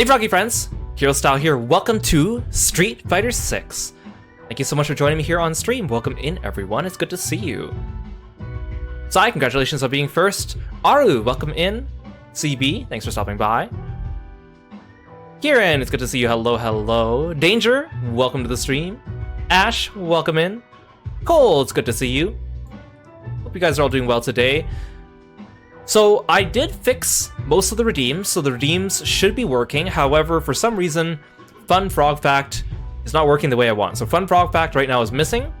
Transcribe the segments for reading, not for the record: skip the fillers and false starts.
Hey Froggy friends, Kirostyle here. Welcome to Street Fighter 6. Thank you so much for joining me here on stream. Welcome in everyone, it's good to see you. Sai, congratulations on being first. Aru, welcome in. CB, thanks for stopping by. Kieran, it's good to see you. Hello, hello. Danger, welcome to the stream. Ash, welcome in. Cole, it's good to see you. Hope you guys are all doing well today. So I did fix most of the redeems, so the redeems should be working. However, for some reason, Fun Frog Fact is not working the way I want. So Fun Frog Fact right now is missing.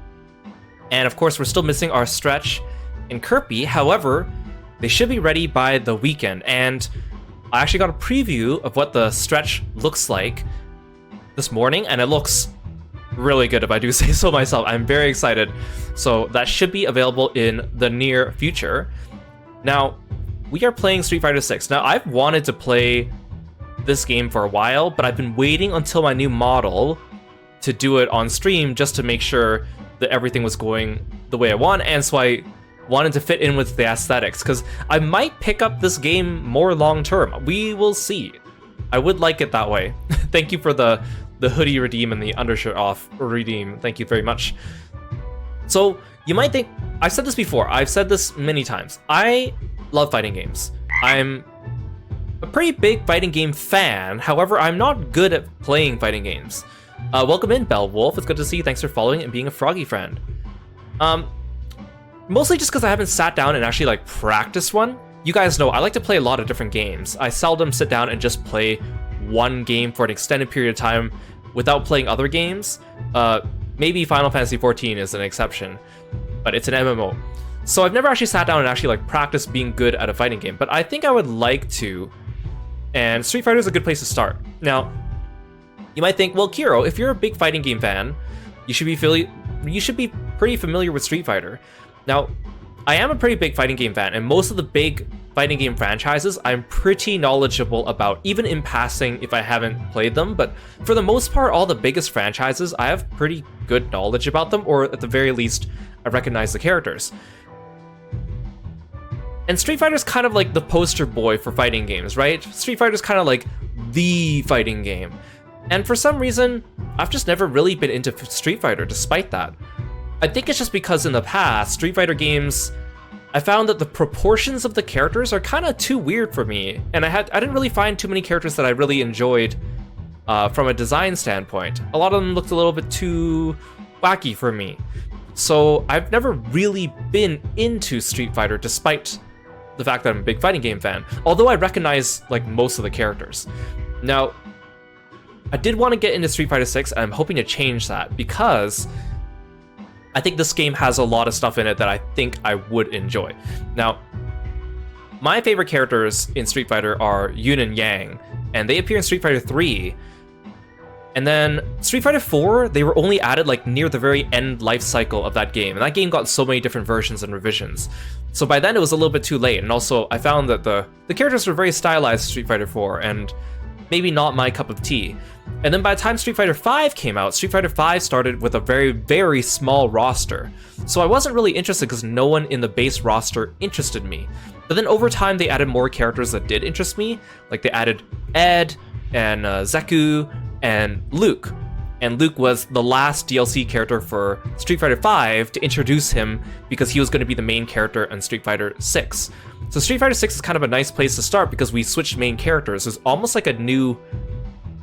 And of course, we're still missing our Stretch and Kirby. However, they should be ready by the weekend. And I actually got a preview of what the Stretch looks like this morning, and it looks really good if I do say so myself. I'm very excited. So that should be available in the near future. Now, we are playing Street Fighter 6. Now, I've wanted to play this game for a while, but I've been waiting until my new model to do it on stream just to make sure that everything was going the way I want, and so I wanted to fit in with the aesthetics, because I might pick up this game more long-term. We will see. I would like it that way. Thank you for the hoodie redeem and the undershirt off redeem. Thank you very much. So, you might think, I've said this before, I've said this many times, I love fighting games. I'm a pretty big fighting game fan, however, I'm not good at playing fighting games. Welcome in, Bell Wolf, it's good to see you, thanks for following and being a Froggy friend. Mostly just because I haven't sat down and actually practiced one. You guys know, I like to play a lot of different games. I seldom sit down and just play one game for an extended period of time without playing other games. Maybe Final Fantasy XIV is an exception, but it's an MMO. So I've never actually sat down and actually practiced being good at a fighting game, but I think I would like to, and Street Fighter is a good place to start. Now, you might think, well, Kiro, if you're a big fighting game fan, you should be pretty familiar with Street Fighter. Now, I am a pretty big fighting game fan, and most of the big fighting game franchises I'm pretty knowledgeable about, even in passing if I haven't played them, but for the most part, all the biggest franchises, I have pretty good knowledge about them, or at the very least, I recognize the characters. And Street Fighter's kind of like the poster boy for fighting games, right? Street Fighter's kind of like the fighting game. And for some reason, I've just never really been into Street Fighter despite that. I think it's just because in the past, Street Fighter games, I found that the proportions of the characters are kind of too weird for me, and I didn't really find too many characters that I really enjoyed from a design standpoint. A lot of them looked a little bit too wacky for me. So I've never really been into Street Fighter despite the fact that I'm a big fighting game fan, although I recognize most of the characters. Now, I did want to get into Street Fighter 6, and I'm hoping to change that because I think this game has a lot of stuff in it that I think I would enjoy. Now, my favorite characters in Street Fighter are Yin and Yang, and they appear in Street Fighter 3. And then Street Fighter 4, they were only added near the very end life cycle of that game, and that game got so many different versions and revisions. So by then it was a little bit too late, and also I found that the characters were very stylized in Street Fighter 4, and maybe not my cup of tea. And then by the time Street Fighter 5 came out, Street Fighter 5 started with a very, very small roster. So I wasn't really interested because no one in the base roster interested me. But then over time they added more characters that did interest me, like they added Ed, and Zeku, and Luke. And Luke was the last DLC character for Street Fighter 5 to introduce him because he was going to be the main character in Street Fighter 6. So Street Fighter 6 is kind of a nice place to start because we switched main characters. It's almost like a new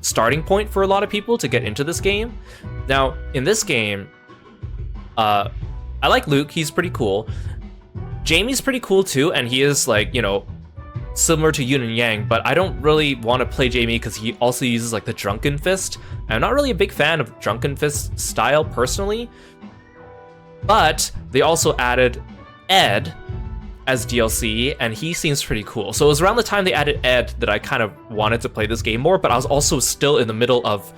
starting point for a lot of people to get into this game. Now, in this game, I like Luke, he's pretty cool. Jamie's pretty cool too, and he is similar to Yin and Yang, but I don't really want to play Jamie because he also uses the Drunken Fist. I'm not really a big fan of Drunken Fist style personally, but they also added Ed as DLC, and he seems pretty cool. So it was around the time they added Ed that I kind of wanted to play this game more, but I was also still in the middle of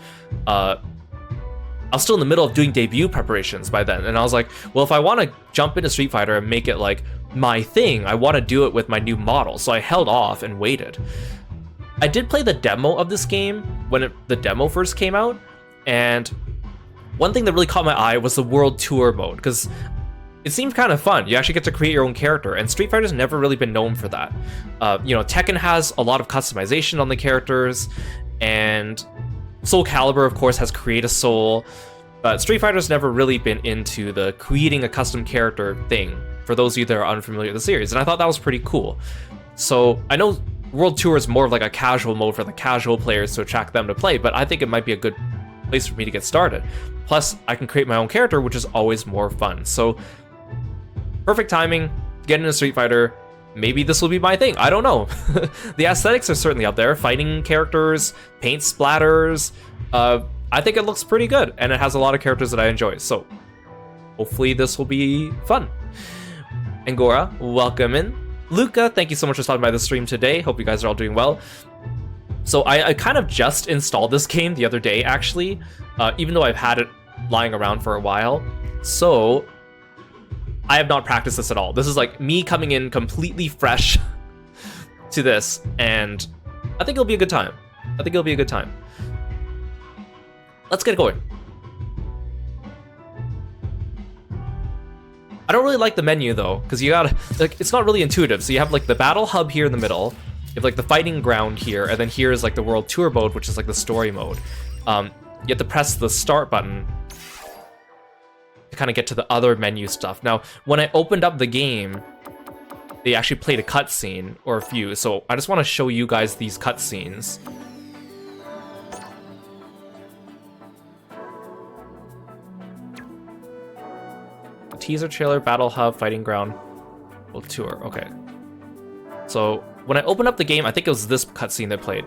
doing debut preparations by then, and I was like, well, if I want to jump into Street Fighter and make it my thing, I want to do it with my new model, so I held off and waited. I did play the demo of this game when the demo first came out, and one thing that really caught my eye was the World Tour mode, because it seemed kind of fun. You actually get to create your own character, and Street Fighter's never really been known for that. Tekken has a lot of customization on the characters, and Soul Calibur, of course, has Create a Soul, but Street Fighter's never really been into the creating a custom character thing, for those of you that are unfamiliar with the series, and I thought that was pretty cool. So I know World Tour is more of like a casual mode for the casual players to attract them to play, but I think it might be a good place for me to get started. Plus, I can create my own character, which is always more fun. So, perfect timing, get into Street Fighter. Maybe this will be my thing, I don't know. The aesthetics are certainly up there. Fighting characters, paint splatters. I think it looks pretty good, and it has a lot of characters that I enjoy. So, hopefully this will be fun. Angora, welcome in. Luca, thank you so much for stopping by the stream today. Hope you guys are all doing well. So I kind of just installed this game the other day, actually, even though I've had it lying around for a while. So I have not practiced this at all. This is like me coming in completely fresh to this, and I think it'll be a good time. Let's get going. I don't really like the menu though, because you gotta, like, it's not really intuitive. So you have like the battle hub here in the middle, you have like the fighting ground here, and then here is like the World Tour mode, which is like the story mode. You have to press the start button to kind of get to the other menu stuff. Now, when I opened up the game, they actually played a cutscene, or a few, so I just want to show you guys these cutscenes. Teaser trailer, battle hub, fighting ground, World Tour. Okay. So when I opened up the game, I think it was this cutscene that played.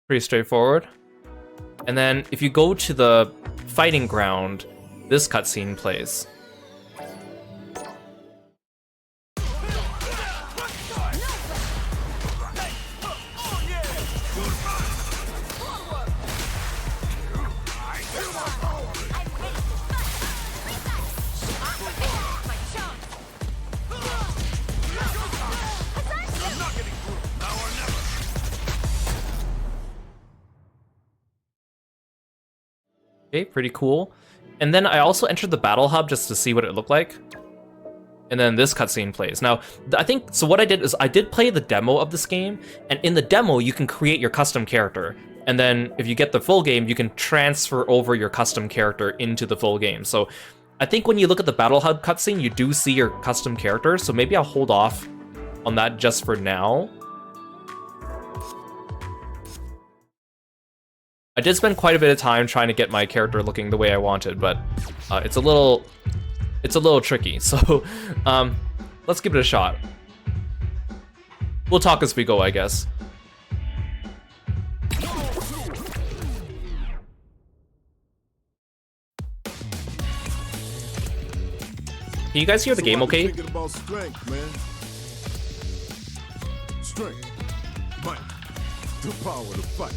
Pretty straightforward. And then if you go to the fighting ground, this cutscene plays. Okay, pretty cool. And then I also entered the battle hub just to see what it looked like. And then this cutscene plays. Now, I think, so what I did is I did play the demo of this game, and in the demo, you can create your custom character. And then if you get the full game, you can transfer over your custom character into the full game. So I think when you look at the battle hub cutscene, you do see your custom character. So maybe I'll hold off on that just for now. I did spend quite a bit of time trying to get my character looking the way I wanted, but it's a little tricky. So let's give it a shot. We'll talk as we go, I guess. Can you guys hear the game okay? Strength, might, the power to fight.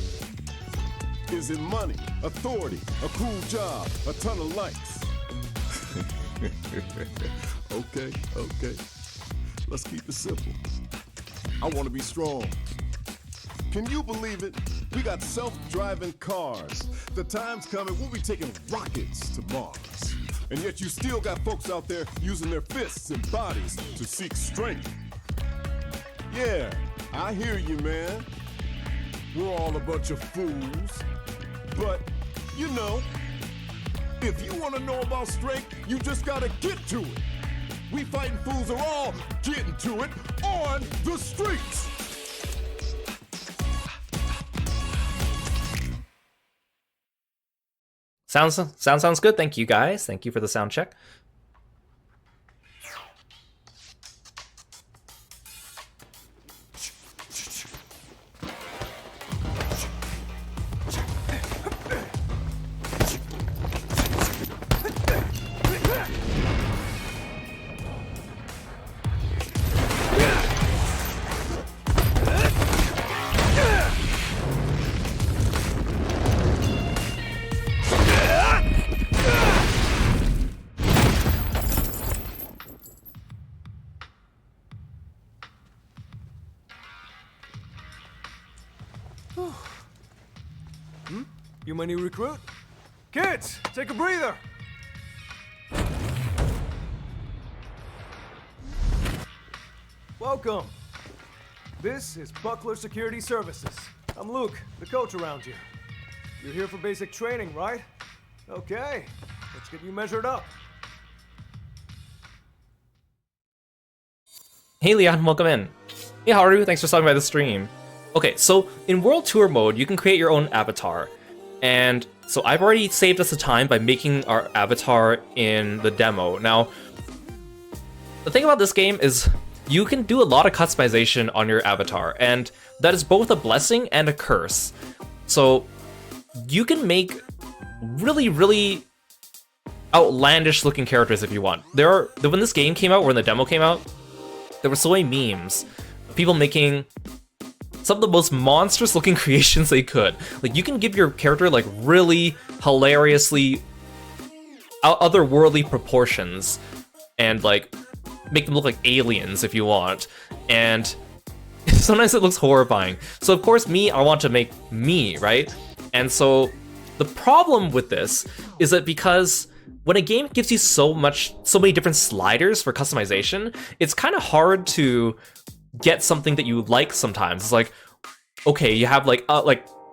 Is it money, authority, a cool job, a ton of likes? Okay. Let's keep it simple. I want to be strong. Can you believe it? We got self-driving cars. The time's coming, we'll be taking rockets to Mars. And yet you still got folks out there using their fists and bodies to seek strength. Yeah, I hear you, man. We're all a bunch of fools. But, you know, if you want to know about strength, you just gotta get to it. We fighting fools are all getting to it on the streets. Sounds good. Thank you, guys. Thank you for the sound check. You my new recruit? Kids, take a breather! Welcome. This is Buckler Security Services. I'm Luke, the coach around here. You're here for basic training, right? Okay, let's get you measured up. Hey Leon, welcome in. Hey Haru, thanks for stopping by the stream. Okay, so in World Tour mode, you can create your own avatar. And so I've already saved us the time by making our avatar in the demo. Now, the thing about this game is you can do a lot of customization on your avatar, and that is both a blessing and a curse. So you can make really, really outlandish looking characters if you want. When this game came out, or when the demo came out, there were so many memes of people making some of the most monstrous looking creations they could. Like, you can give your character like really hilariously otherworldly proportions and like make them look like aliens if you want. And sometimes it looks horrifying. So of course I want to make me, right? And so the problem with this is that because when a game gives you so many different sliders for customization, it's kind of hard to get something that you like sometimes. It's like, okay, you have like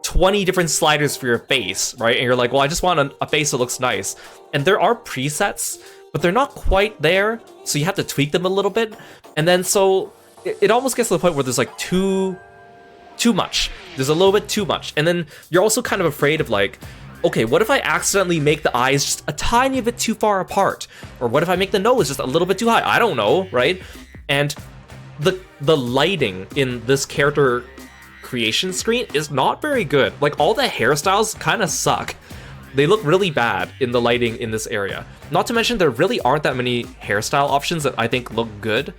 20 different sliders for your face, right? And you're like, well, I just want a face that looks nice. And there are presets, but they're not quite there, so you have to tweak them a little bit. And then so it almost gets to the point where there's like too much. There's a little bit too much. And then you're also kind of afraid of like, okay, what if I accidentally make the eyes just a tiny bit too far apart? Or what if I make the nose just a little bit too high? I don't know, right? And the lighting in this character creation screen is not very good. Like, all the hairstyles kind of suck. They look really bad in the lighting in this area. Not to mention there really aren't that many hairstyle options that I think look good.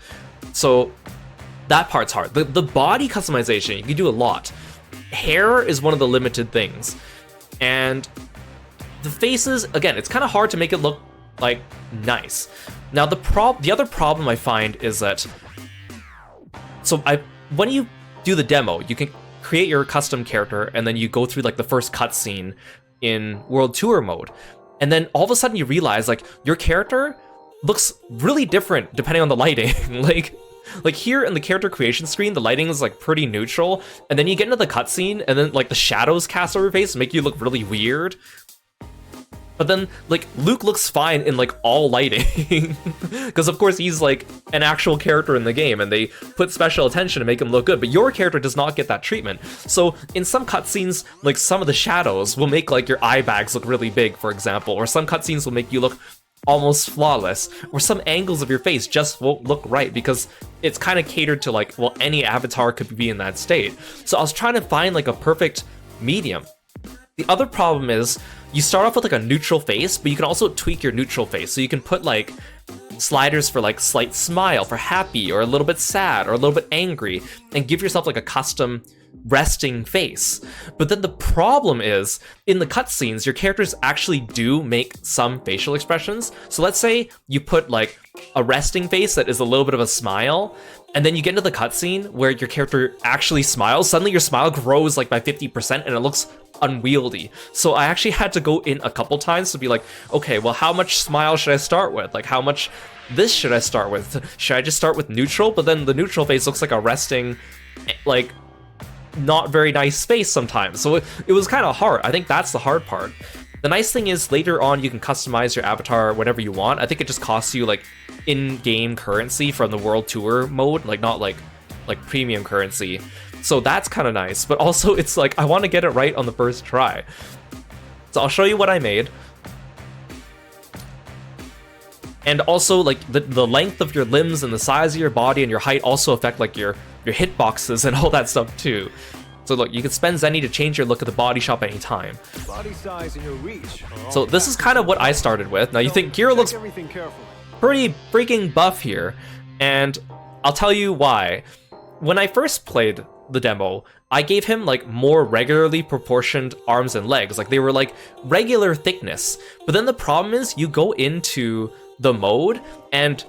So that part's hard. The body customization, you can do a lot. Hair is one of the limited things. And the faces, again, it's kind of hard to make it look like nice. Now the other problem I find is that when you do the demo, you can create your custom character and then you go through like the first cutscene in World Tour mode. And then all of a sudden you realize like your character looks really different depending on the lighting. Like here in the character creation screen, the lighting is like pretty neutral, and then you get into the cutscene, and then like the shadows cast over your face make you look really weird. But then like Luke looks fine in like all lighting, because of course he's like an actual character in the game, and they put special attention to make him look good. But your character does not get that treatment. So in some cutscenes, like some of the shadows will make like your eye bags look really big, for example, or some cutscenes will make you look almost flawless, or some angles of your face just won't look right because it's kind of catered to like, well, any avatar could be in that state. So I was trying to find like a perfect medium. The other problem is you start off with like a neutral face, but you can also tweak your neutral face. So you can put like sliders for like slight smile, for happy, or a little bit sad, or a little bit angry, and give yourself like a custom resting face. But then the problem is, in the cutscenes, your characters actually do make some facial expressions. So let's say you put like a resting face that is a little bit of a smile, and then you get into the cutscene where your character actually smiles. Suddenly your smile grows like by 50% and it looks unwieldy. So I actually had to go in a couple times to be like, okay, well, how much smile should I start with? Like, how much this should I start with? Should I just start with neutral? But then the neutral face looks like a resting, like, not very nice face sometimes. So it was kind of hard. I think that's the hard part. The nice thing is later on you can customize your avatar whatever you want. I think it just costs you like in-game currency from the World Tour mode, like not like premium currency. So that's kind of nice, but also it's like I want to get it right on the first try. So I'll show you what I made. And also like the length of your limbs and the size of your body and your height also affect like your hitboxes and all that stuff too. So look, you can spend Zenny to change your look at the body shop anytime. Body size and your reach. So this is kind of what I started with. Now you think Kiro looks pretty freaking buff here, and I'll tell you why. When I first played the demo, I gave him like more regularly proportioned arms and legs. Like they were like regular thickness. But then the problem is you go into the mode and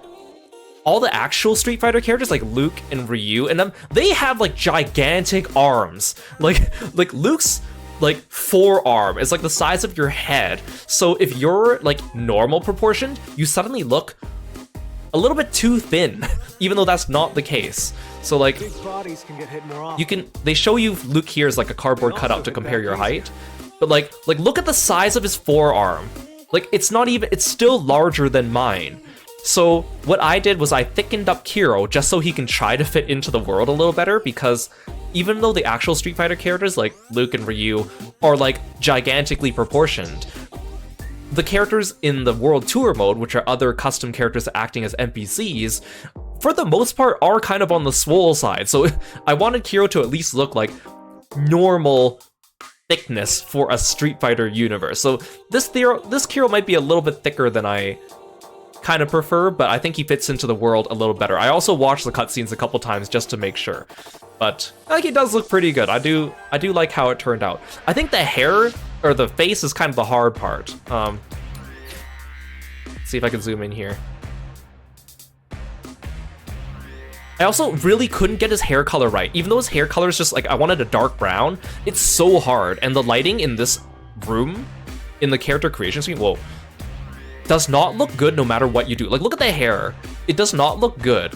all the actual Street Fighter characters like Luke and Ryu and them, they have like gigantic arms. Like Luke's like forearm is like the size of your head. So if you're like normal proportioned, you suddenly look a little bit too thin, even though that's not the case. So like, Big bodies can get hit more often. they show you Luke here as like a cardboard cutout to compare your height, but like look at the size of his forearm. Like it's still larger than mine. So what I did was I thickened up Kiro just so he can try to fit into the world a little better, because even though the actual Street Fighter characters like Luke and Ryu are like gigantically proportioned, the characters in the World Tour mode, which are other custom characters acting as NPCs, for the most part are kind of on the swole side. So I wanted Kiro to at least look like normal thickness for a Street Fighter universe. So this Kiro might be a little bit thicker than I kind of prefer, but I think he fits into the world a little better. I also watched the cutscenes a couple times just to make sure, but I think he does look pretty good. I do like how it turned out. I think the hair or the face is kind of the hard part. See if I can zoom in here. I also really couldn't get his hair color right. Even though his hair color is just like, I wanted a dark brown, it's so hard. And the lighting in this room, in the character creation screen, whoa, does not look good no matter what you do. Like, look at the hair. It does not look good.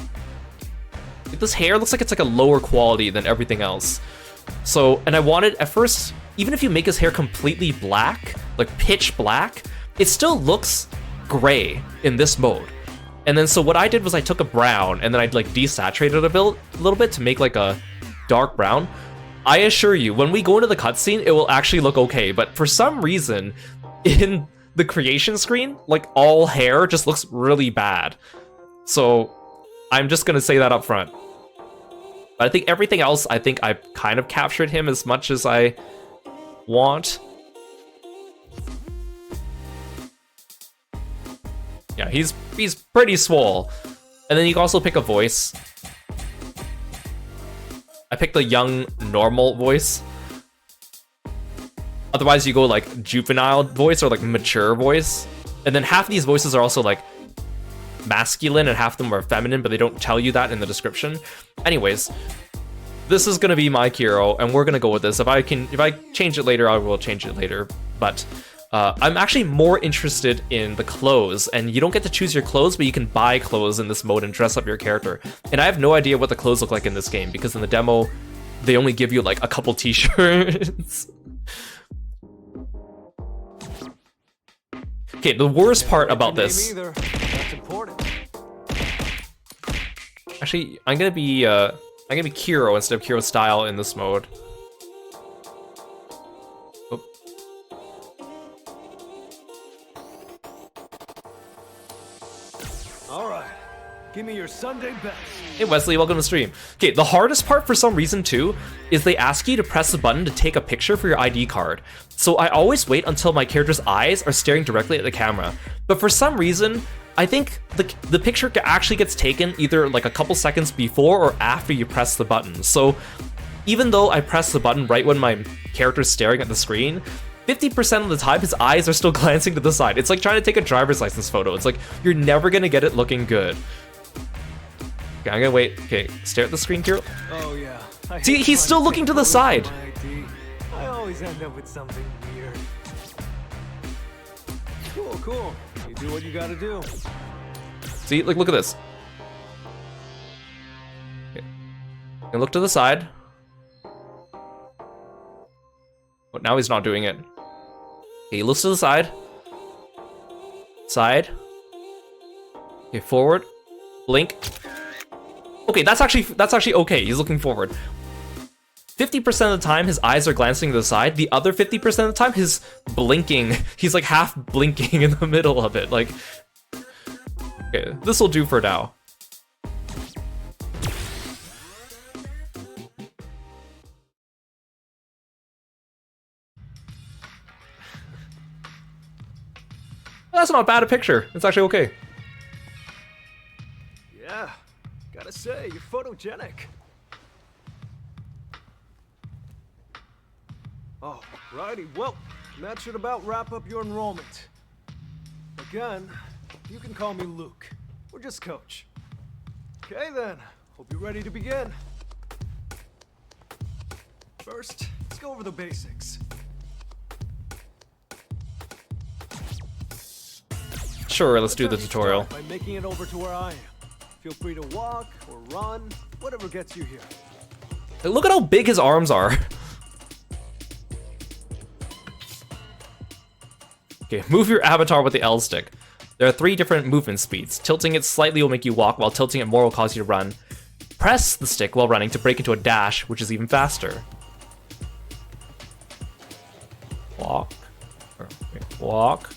Like, this hair looks like it's like a lower quality than everything else. So, and I wanted, at first, even if you make his hair completely black, like pitch black, it still looks gray in this mode. And then so what I did was I took a brown and then I'd like desaturate it a little bit to make like a dark brown. I assure you, when we go into the cutscene, it will actually look okay. But for some reason, in the creation screen, like all hair just looks really bad. So I'm just gonna say that up front. But I think everything else, I think I've kind of captured him as much as I want. Yeah, he's pretty swole. And then you can also pick a voice. I picked the young, normal voice. Otherwise, you go like juvenile voice or like mature voice. And then half of these voices are also like masculine and half of them are feminine, but they don't tell you that in the description. Anyways, this is gonna be my Kiro, and we're gonna go with this. If I change it later, I will change it later. But I'm actually more interested in the clothes, and you don't get to choose your clothes, but you can buy clothes in this mode and dress up your character. And I have no idea what the clothes look like in this game, because in the demo, they only give you like a couple t-shirts. Okay, the worst part about this... That's important. Actually, I'm gonna be Kiro instead of Kirostyle in this mode. Give me your Sunday best. Hey Wesley, welcome to the stream. Okay, the hardest part for some reason too is they ask you to press the button to take a picture for your ID card. So I always wait until my character's eyes are staring directly at the camera. But for some reason, I think the picture actually gets taken either like a couple seconds before or after you press the button. So even though I press the button right when my character's staring at the screen, 50% of the time his eyes are still glancing to the side. It's like trying to take a driver's license photo. It's like you're never gonna get it looking good. Okay, I'm gonna wait. Okay, stare at the screen, Kiro. Oh yeah. See, he's still looking to the side. I always end up with something weird. Cool. You do what you gotta do. See, like, look at this. Okay. And look to the side. Oh, now he's not doing it. Okay, he looks to the side. Side. Okay, forward. Blink. Okay, that's actually okay. He's looking forward. 50% of the time, his eyes are glancing to the side. The other 50% of the time, he's blinking. He's like half blinking in the middle of it. Like, okay, this will do for now. That's not bad a picture. It's actually okay. Yeah. Gotta say, you're photogenic. Alrighty, well, that should about wrap up your enrollment. Again, you can call me Luke, or just Coach. Okay then, hope you're ready to begin. First, let's go over the basics. Sure, let's do the tutorial. By making it over to where I am. Feel free to walk or run, whatever gets you here. Look at how big his arms are. Okay, move your avatar with the L stick. There are 3 different movement speeds. Tilting it slightly will make you walk, while tilting it more will cause you to run. Press the stick while running to break into a dash, which is even faster. Walk. Walk.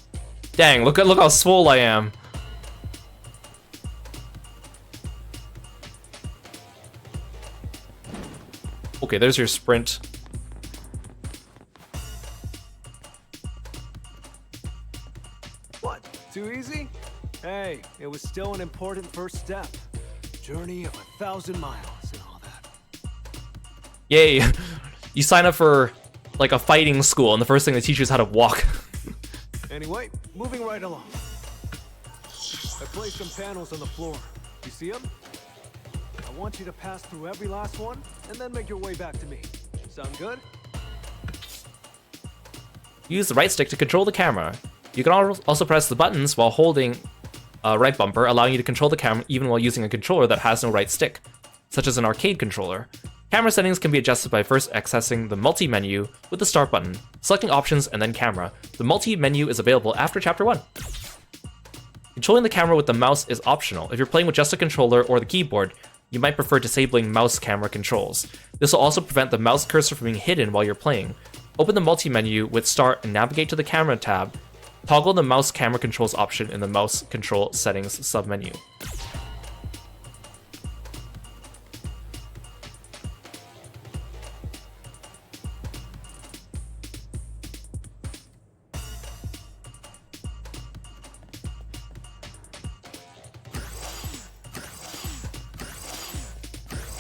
Dang, look how swole I am. Okay, there's your sprint. What? Too easy? Hey, it was still an important first step. Journey of 1,000 miles and all that. Yay! You sign up for like a fighting school, and the first thing they teach you is how to walk. Anyway, moving right along. I placed some panels on the floor. You see them? I want you to pass through every last one, and then make your way back to me. Sound good? Use the right stick to control the camera. You can also press the buttons while holding right bumper, allowing you to control the camera even while using a controller that has no right stick, such as an arcade controller. Camera settings can be adjusted by first accessing the multi-menu with the start button, selecting options, and then camera. The multi-menu is available after Chapter 1. Controlling the camera with the mouse is optional. If you're playing with just a controller or the keyboard, you might prefer disabling mouse camera controls. This will also prevent the mouse cursor from being hidden while you're playing. Open the multi-menu with start and navigate to the camera tab. Toggle the mouse camera controls option in the mouse control settings submenu.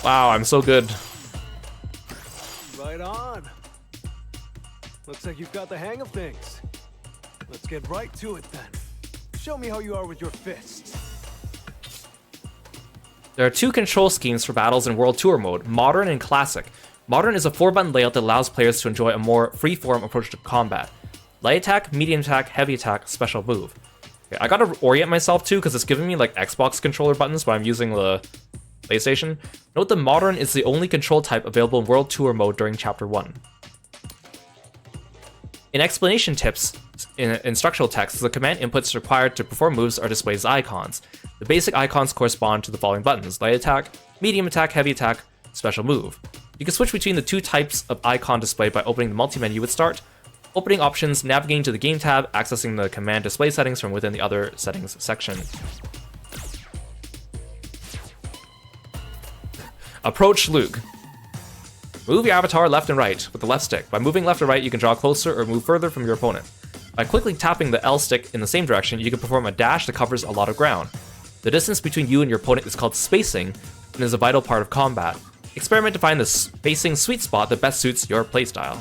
Wow, I'm so good. Right on. Looks like you've got the hang of things. Let's get right to it then. Show me how you are with your fists. There are 2 control schemes for battles in World Tour mode, Modern and Classic. Modern is a 4-button layout that allows players to enjoy a more free-form approach to combat. Light attack, medium attack, heavy attack, special move. Okay, I gotta orient myself too, because it's giving me like Xbox controller buttons, but I'm using the PlayStation. Note that Modern is the only control type available in World Tour mode during Chapter 1. In explanation tips, in instructional text, the command inputs required to perform moves are displayed as icons. The basic icons correspond to the following buttons: light attack, medium attack, heavy attack, special move. You can switch between the 2 types of icon display by opening the multi-menu with start, opening options, navigating to the game tab, accessing the command display settings from within the other settings section. Approach Luke. Move your avatar left and right with the left stick. By moving left or right, you can draw closer or move further from your opponent. By quickly tapping the L stick in the same direction, you can perform a dash that covers a lot of ground. The distance between you and your opponent is called spacing and is a vital part of combat. Experiment to find the spacing sweet spot that best suits your playstyle.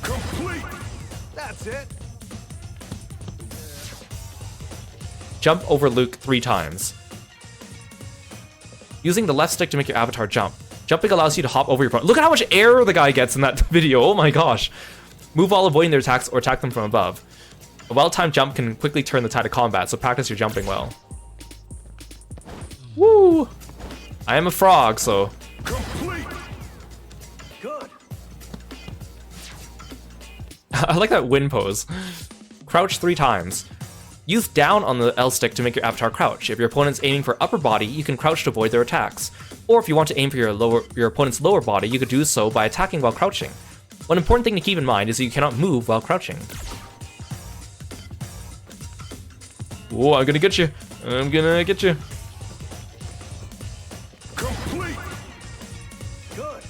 Complete! That's it! Jump over Luke 3 times. Using the left stick to make your avatar jump. Jumping allows you to hop over your opponent. Look at how much air the guy gets in that video, oh my gosh. Move while avoiding their attacks or attack them from above. A well-timed jump can quickly turn the tide of combat, so practice your jumping well. Woo! I am a frog, so... Complete! Good! I like that wind pose. Crouch 3 times. Use down on the L stick to make your avatar crouch. If your opponent's aiming for upper body, you can crouch to avoid their attacks. Or if you want to aim for your opponent's lower body, you could do so by attacking while crouching. One important thing to keep in mind is that you cannot move while crouching. Whoa, I'm gonna get you. I'm gonna get you. Complete! Good!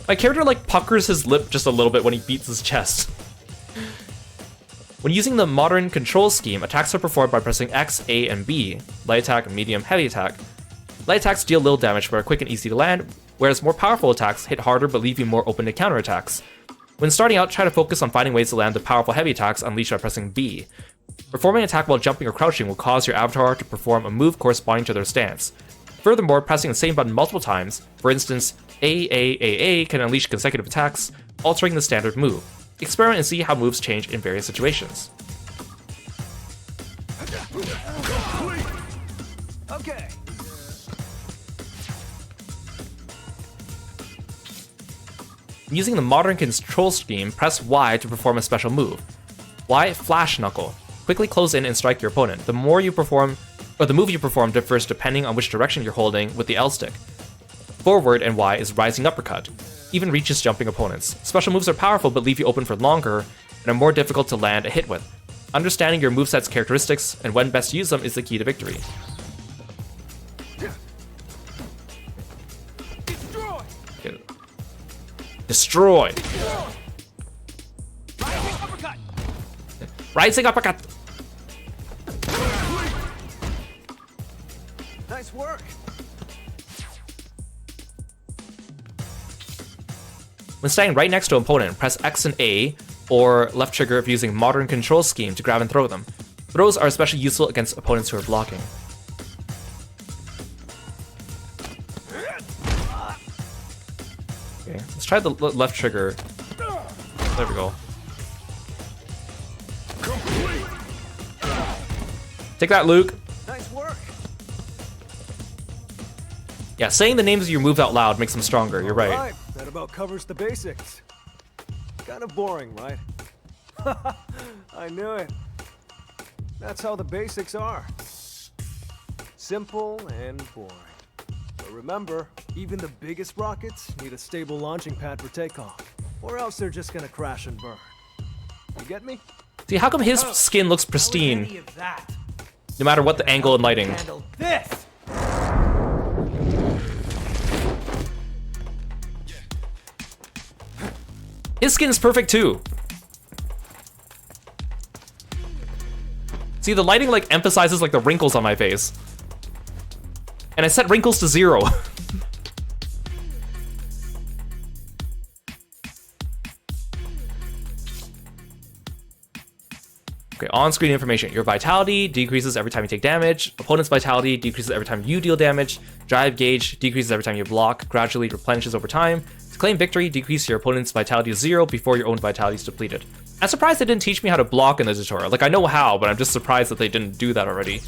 My character like puckers his lip just a little bit when he beats his chest. When using the modern control scheme, attacks are performed by pressing X, A, and B. Light attack, medium, heavy attack. Light attacks deal little damage but are quick and easy to land, whereas more powerful attacks hit harder but leave you more open to counterattacks. When starting out, try to focus on finding ways to land the powerful heavy attacks unleashed by pressing B. Performing an attack while jumping or crouching will cause your avatar to perform a move corresponding to their stance. Furthermore, pressing the same button multiple times, for instance, A, can unleash consecutive attacks, altering the standard move. Experiment and see how moves change in various situations. Okay. Using the modern control scheme, press Y to perform a special move. Y, Flash Knuckle. Quickly close in and strike your opponent. The move you perform differs depending on which direction you're holding with the L stick. Forward and Y is Rising Uppercut. Even reaches jumping opponents. Special moves are powerful but leave you open for longer and are more difficult to land a hit with. Understanding your moveset's characteristics and when best to use them is the key to victory. Destroy! Rising Uppercut! Nice work. When standing right next to an opponent, press X and A, or left trigger if using modern control scheme to grab and throw them. Throws are especially useful against opponents who are blocking. Okay, let's try the left trigger. There we go. Take that, Luke. Nice work. Yeah, saying the names of your moves out loud makes them stronger, you're right. Alright, that about covers the basics. Kind of boring, right? I knew it. That's how the basics are. Simple and boring. But remember, even the biggest rockets need a stable launching pad for takeoff, or else they're just gonna crash and burn. You get me? See, how come his skin looks pristine, no matter what the angle and lighting? Handle this! His skin is perfect too. See, the lighting like emphasizes like the wrinkles on my face. And I set wrinkles to 0. Okay, on-screen information. Your vitality decreases every time you take damage. Opponent's vitality decreases every time you deal damage. Drive gauge decreases every time you block, gradually replenishes over time. To claim victory, decrease your opponent's vitality to 0 before your own vitality is depleted. I'm surprised they didn't teach me how to block in the tutorial. Like, I know how, but I'm just surprised that they didn't do that already.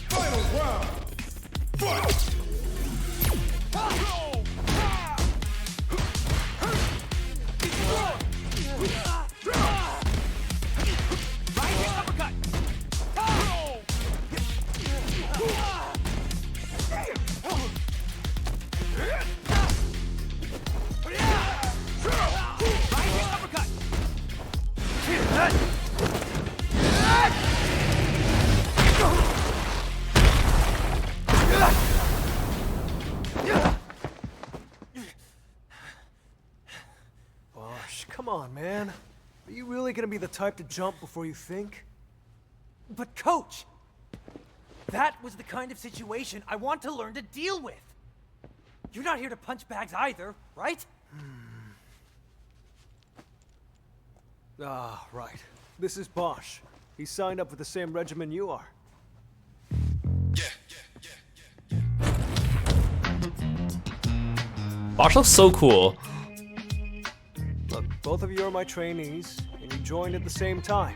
Gosh, come on, man. Are you really gonna be the type to jump before you think? But coach, that was the kind of situation I want to learn to deal with. You're not here to punch bags either, right? Ah, right. This is Bosch. He signed up for the same regimen you are. Bosch looks so cool. Look, both of you are my trainees, and you joined at the same time.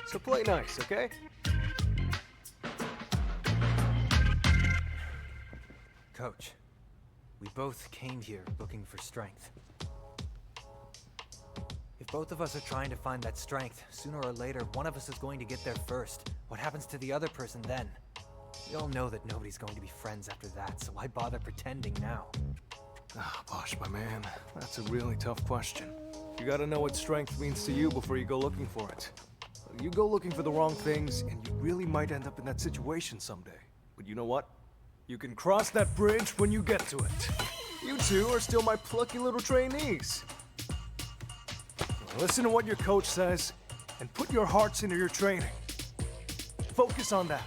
So play nice, okay? Coach, we both came here looking for strength. If both of us are trying to find that strength, sooner or later, one of us is going to get there first. What happens to the other person then? We all know that nobody's going to be friends after that, so why bother pretending now? Ah, Bosch, my man, that's a really tough question. You gotta know what strength means to you before you go looking for it. You go looking for the wrong things, and you really might end up in that situation someday. But you know what? You can cross that bridge when you get to it. You two are still my plucky little trainees. Listen to what your coach says, and put your hearts into your training. Focus on that.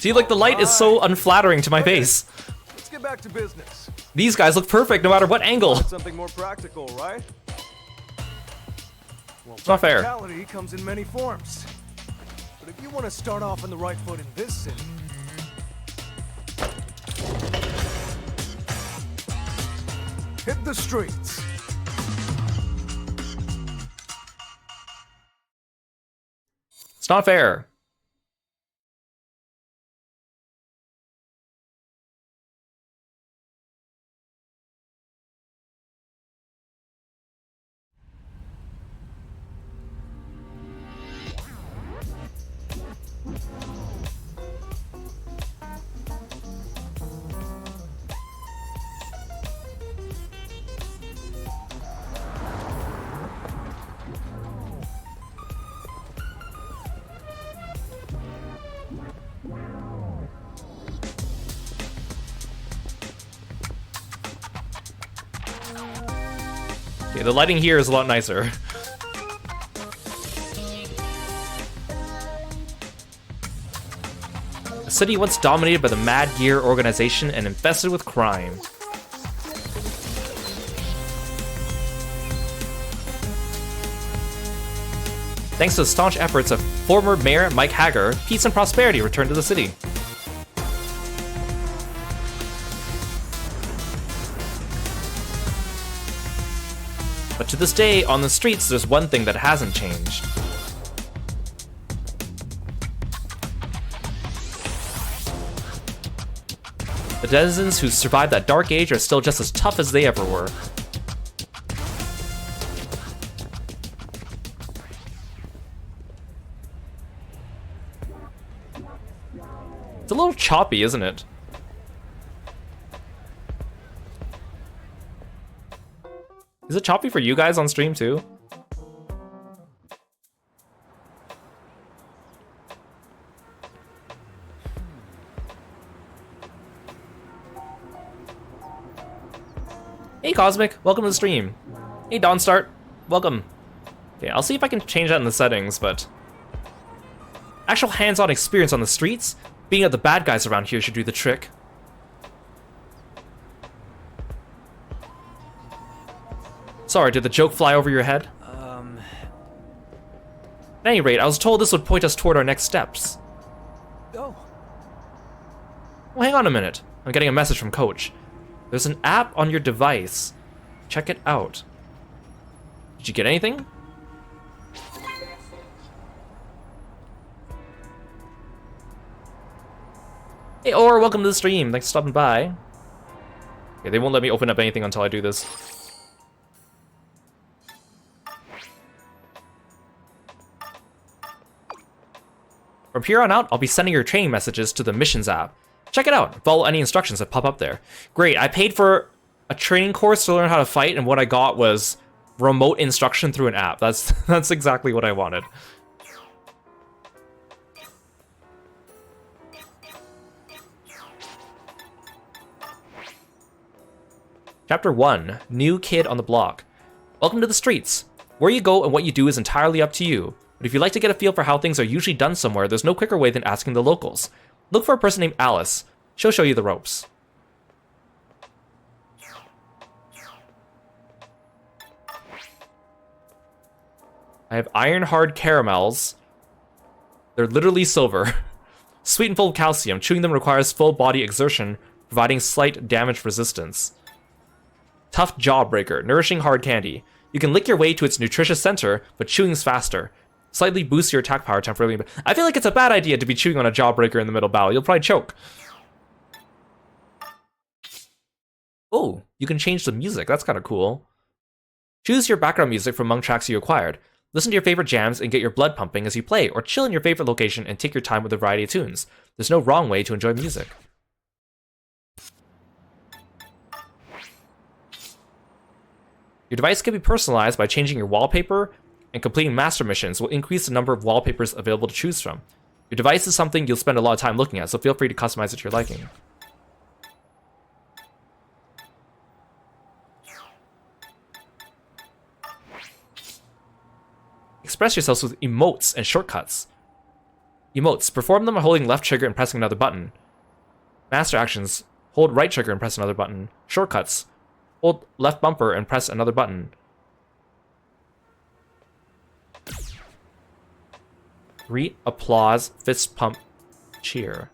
See, like, the light is so unflattering to my face. Let's get back to business. These guys look perfect no matter what angle. Something more practical, right? Well, It's not fair. practicality comes in many forms. But if you want to start off on the right foot in this city, hit the streets. It's not fair. Okay, the lighting here is a lot nicer. A city once dominated by the Mad Gear organization and infested with crime. Thanks to the staunch efforts of former Mayor Mike Hager, peace and prosperity returned to the city. But to this day, on the streets, there's one thing that hasn't changed. The denizens who survived that dark age are still just as tough as they ever were. It's a little choppy, isn't it? Is it choppy for you guys on stream too? Hey Cosmic, welcome to the stream. Hey Dawnstart, welcome. Okay, I'll see if I can change that in the settings, but... Actual hands-on experience on the streets? Being that the bad guys around here should do the trick. Sorry, did the joke fly over your head? At any rate, I was told this would point us toward our next steps. Oh. Well, hang on a minute. I'm getting a message from Coach. There's an app on your device. Check it out. Did you get anything? Hey, Or, welcome to the stream. Thanks for stopping by. Okay, they won't let me open up anything until I do this. From here on out, I'll be sending your training messages to the Missions app. Check it out. Follow any instructions that pop up there. Great, I paid for a training course to learn how to fight, and what I got was remote instruction through an app. That's exactly what I wanted. Chapter 1, New Kid on the Block. Welcome to the streets. Where you go and what you do is entirely up to you. But if you'd like to get a feel for how things are usually done somewhere, there's no quicker way than asking the locals. Look for a person named Alice. She'll show you the ropes. I have iron-hard caramels. They're literally silver. Sweet and full of calcium. Chewing them requires full body exertion, providing slight damage resistance. Tough Jawbreaker. Nourishing hard candy. You can lick your way to its nutritious center, but chewing's faster. Slightly boosts your attack power temporarily. I feel like it's a bad idea to be chewing on a Jawbreaker in the middle of battle. You'll probably choke. Oh, you can change the music. That's kind of cool. Choose your background music from among tracks you acquired. Listen to your favorite jams and get your blood pumping as you play, or chill in your favorite location and take your time with a variety of tunes. There's no wrong way to enjoy music. Your device can be personalized by changing your wallpaper, and completing master missions will increase the number of wallpapers available to choose from. Your device is something you'll spend a lot of time looking at, so feel free to customize it to your liking. Express yourselves with emotes and shortcuts. Emotes. Perform them by holding left trigger and pressing another button. Master actions. Hold right trigger and press another button. Shortcuts. Hold left bumper and press another button. Greet, applause, fist pump, cheer.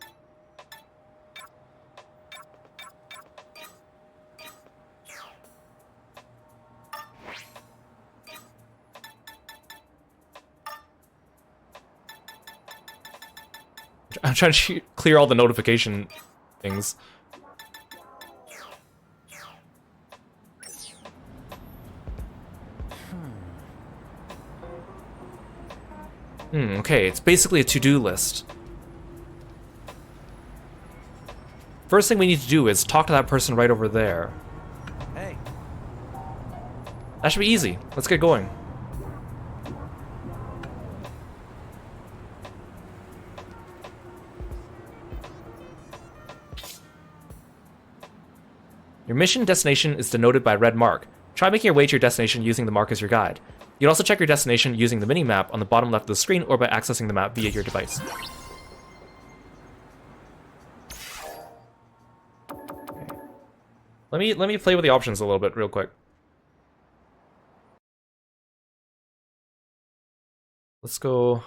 I'm trying to clear all the notification things. Okay, it's basically a to-do list. First thing we need to do is talk to that person right over there. Hey. That should be easy. Let's get going. Your mission destination is denoted by a red mark. Try making your way to your destination using the mark as your guide. You can also check your destination using the mini-map on the bottom left of the screen or by accessing the map via your device. Okay. Let me play with the options a little bit real quick. Let's go.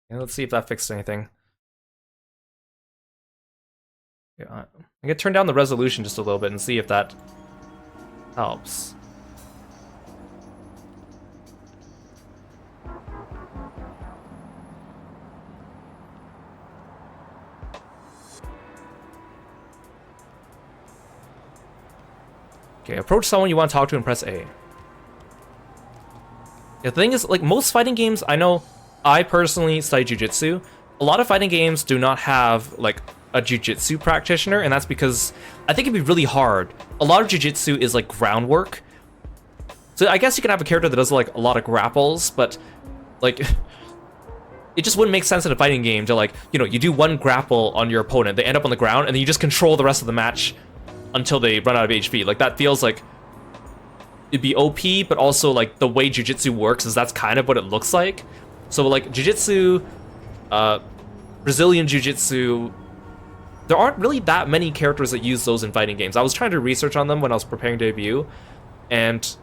And let's see if that fixed anything. Yeah, I'm gonna turn down the resolution just a little bit and see if that helps. Okay, approach someone you want to talk to and press A. The thing is, like, most fighting games, I know I personally study jiu-jitsu. A lot of fighting games do not have, like, a jiu-jitsu practitioner, and that's because I think it'd be really hard. A lot of jiu-jitsu is, like, groundwork. So I guess you can have a character that does, like, a lot of grapples, but, like, it just wouldn't make sense in a fighting game to, like, you know, you do one grapple on your opponent, they end up on the ground, and then you just control the rest of the match until they run out of HP. Like, that feels like it'd be OP, but also, like, the way jiu-jitsu works is that's kind of what it looks like. So, like, jiu-jitsu, Brazilian jiu-jitsu, there aren't really that many characters that use those in fighting games. I was trying to research on them when I was preparing debut, and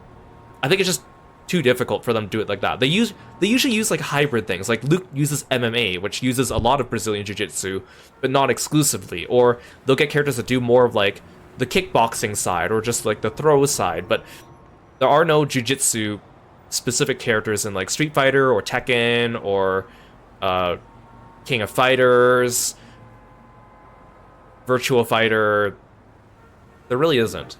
I think it's just too difficult for them to do it like that. They usually use, like, hybrid things. Like, Luke uses MMA, which uses a lot of Brazilian jiu-jitsu, but not exclusively. Or they'll get characters that do more of, like, the kickboxing side, or just, like, the throw side, but there are no jiu-jitsu specific characters in, like, Street Fighter or Tekken or King of Fighters, Virtua Fighter. There really isn't.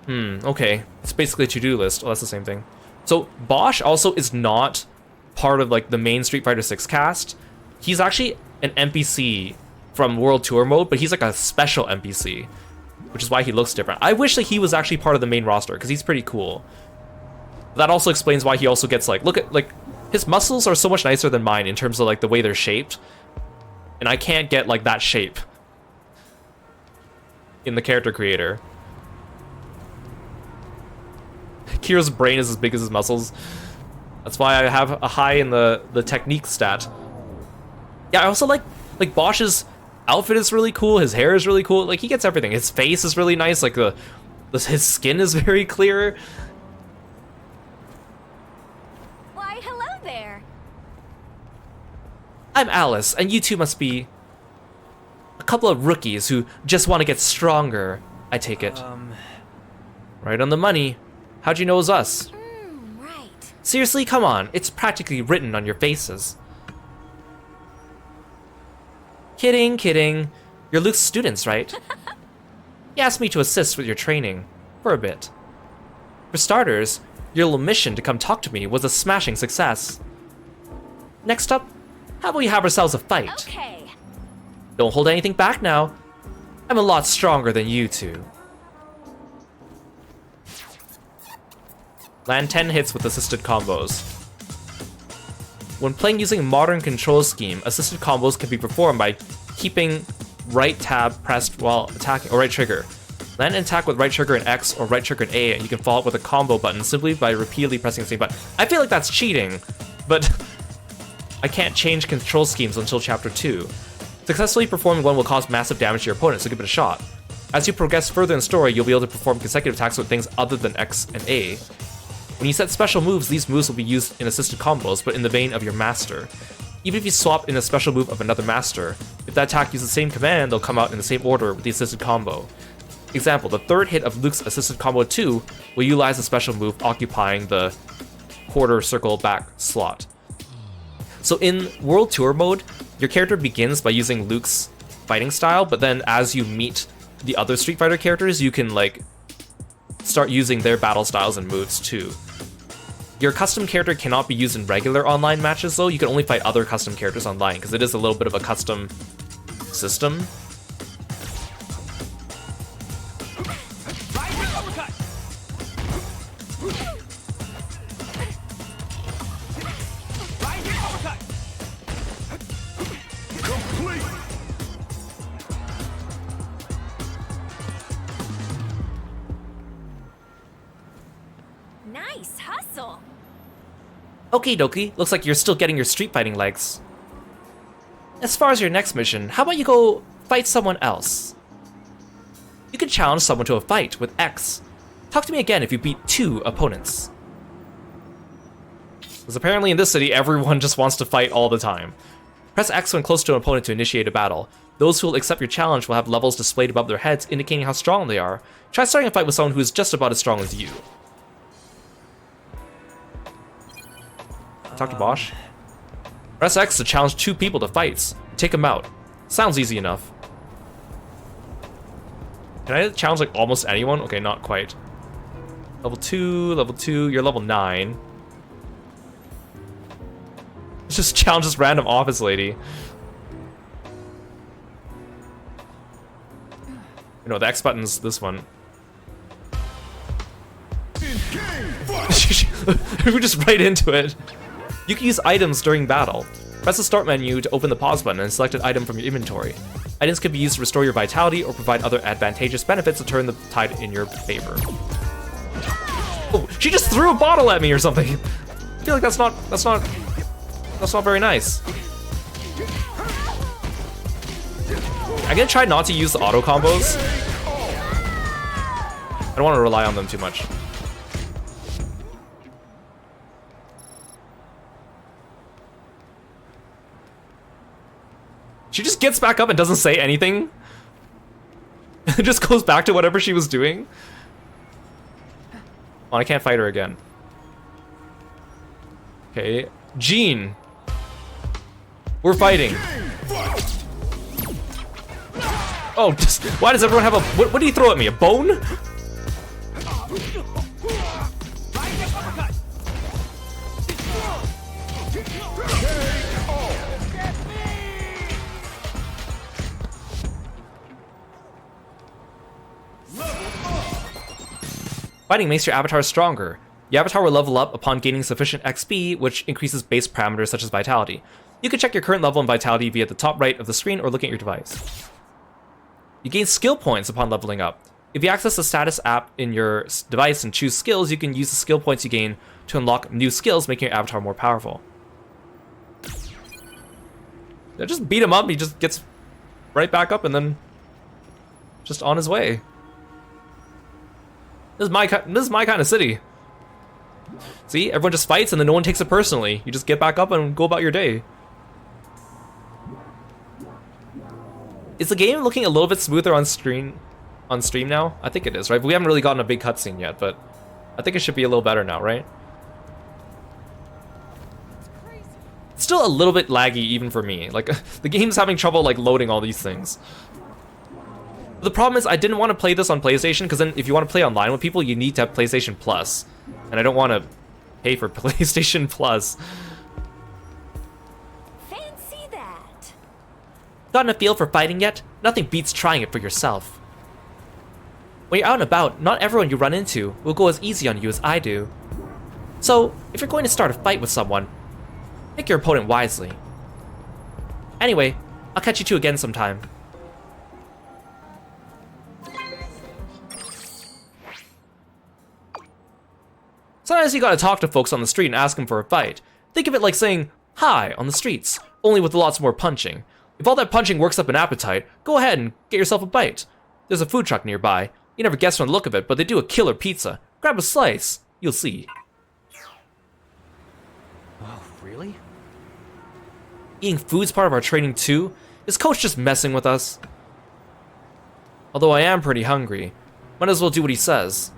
Okay. It's basically a to-do list. Oh, that's the same thing. So Bosch also is not part of, like, the main Street Fighter 6 cast. He's actually an NPC from World Tour mode, but he's like a special NPC, which is why he looks different. I wish that he was actually part of the main roster, because he's pretty cool. That also explains why he also gets, like, look at, like, his muscles are so much nicer than mine in terms of, like, the way they're shaped. And I can't get, like, that shape in the character creator. Kiro's brain is as big as his muscles. That's why I have a high in the technique stat. Yeah, I also like Bosch's outfit is really cool, his hair is really cool, like, he gets everything. His face is really nice, like, his skin is very clear. Why, hello there. I'm Alice, and you two must be a couple of rookies who just want to get stronger, I take it. Right on the money. How'd you know it was us? Right. Seriously, come on, it's practically written on your faces. Kidding, kidding. You're Luke's students, right? He asked me to assist with your training. For a bit. For starters, Your little mission to come talk to me was a smashing success. Next up, how about we have ourselves a fight? Okay. Don't hold anything back now. I'm a lot stronger than you two. Land 10 hits with assisted combos. When playing using modern control scheme, assisted combos can be performed by keeping right tab pressed while attacking, or right trigger. Land and attack with right trigger and X or right trigger and A, and you can follow up with a combo button simply by repeatedly pressing the same button. I feel like that's cheating, but I can't change control schemes until chapter 2. Successfully performing one will cause massive damage to your opponent, so give it a shot. As you progress further in the story, you'll be able to perform consecutive attacks with things other than X and A. When you set special moves, these moves will be used in assisted combos, but in the vein of your master. Even if you swap in a special move of another master, if that attack uses the same command, they'll come out in the same order with the assisted combo. Example, the third hit of Luke's assisted combo 2 will utilize a special move occupying the quarter circle back slot. So in World Tour mode, your character begins by using Luke's fighting style, but then as you meet the other Street Fighter characters, you can like start using their battle styles and moves too. Your custom character cannot be used in regular online matches though. You can only fight other custom characters online because it is a little bit of a custom system. Nice hustle. Okie dokie, looks like you're still getting your street fighting legs. As far as your next mission, how about you go fight someone else? You can challenge someone to a fight with X. Talk to me again if you beat 2 opponents. Because apparently in this city, everyone just wants to fight all the time. Press X when close to an opponent to initiate a battle. Those who will accept your challenge will have levels displayed above their heads indicating how strong they are. Try starting a fight with someone who is just about as strong as you. Talk to Bosch. Press X to challenge 2 people to fights. Take them out. Sounds easy enough. Can I challenge like almost anyone? Okay, not quite. Level 2, you're level 9. Just challenge this random office lady. You know, the X button's this one. We're just right into it. You can use items during battle. Press the start menu to open the pause button and select an item from your inventory. Items can be used to restore your vitality or provide other advantageous benefits to turn the tide in your favor. Oh, she just threw a bottle at me or something. I feel like that's not very nice. I'm gonna try not to use the auto combos. I don't want to rely on them too much. She just gets back up and doesn't say anything. It just goes back to whatever she was doing. Oh, I can't fight her again. Okay, Jean. We're fighting. Oh, just, why does everyone have a... What did he throw at me? A bone? Fighting makes your avatar stronger. Your avatar will level up upon gaining sufficient XP, which increases base parameters such as vitality. You can check your current level and vitality via the top right of the screen or looking at your device. You gain skill points upon leveling up. If you access the status app in your device and choose skills, you can use the skill points you gain to unlock new skills, making your avatar more powerful. Yeah, just beat him up, he just gets right back up and then just on his way. This is my kind of city. See, everyone just fights and then no one takes it personally. You just get back up and go about your day. Is the game looking a little bit smoother on stream now? I think it is, right? But we haven't really gotten a big cutscene yet, but I think it should be a little better now, right? It's still a little bit laggy even for me. Like, the game's having trouble like loading all these things. The problem is I didn't want to play this on PlayStation, because then if you want to play online with people, you need to have PlayStation Plus. And I don't want to pay for PlayStation Plus. Fancy that. Gotten a feel for fighting yet? Nothing beats trying it for yourself. When you're out and about, not everyone you run into will go as easy on you as I do. So, if you're going to start a fight with someone, pick your opponent wisely. Anyway, I'll catch you two again sometime. Sometimes you gotta talk to folks on the street and ask them for a fight. Think of it like saying hi on the streets, only with lots more punching. If all that punching works up an appetite, go ahead and get yourself a bite. There's a food truck nearby. You never guessed from the look of it, but they do a killer pizza. Grab a slice. You'll see. Oh, really? Eating food's part of our training too? Is Coach just messing with us? Although I am pretty hungry. Might as well do what he says.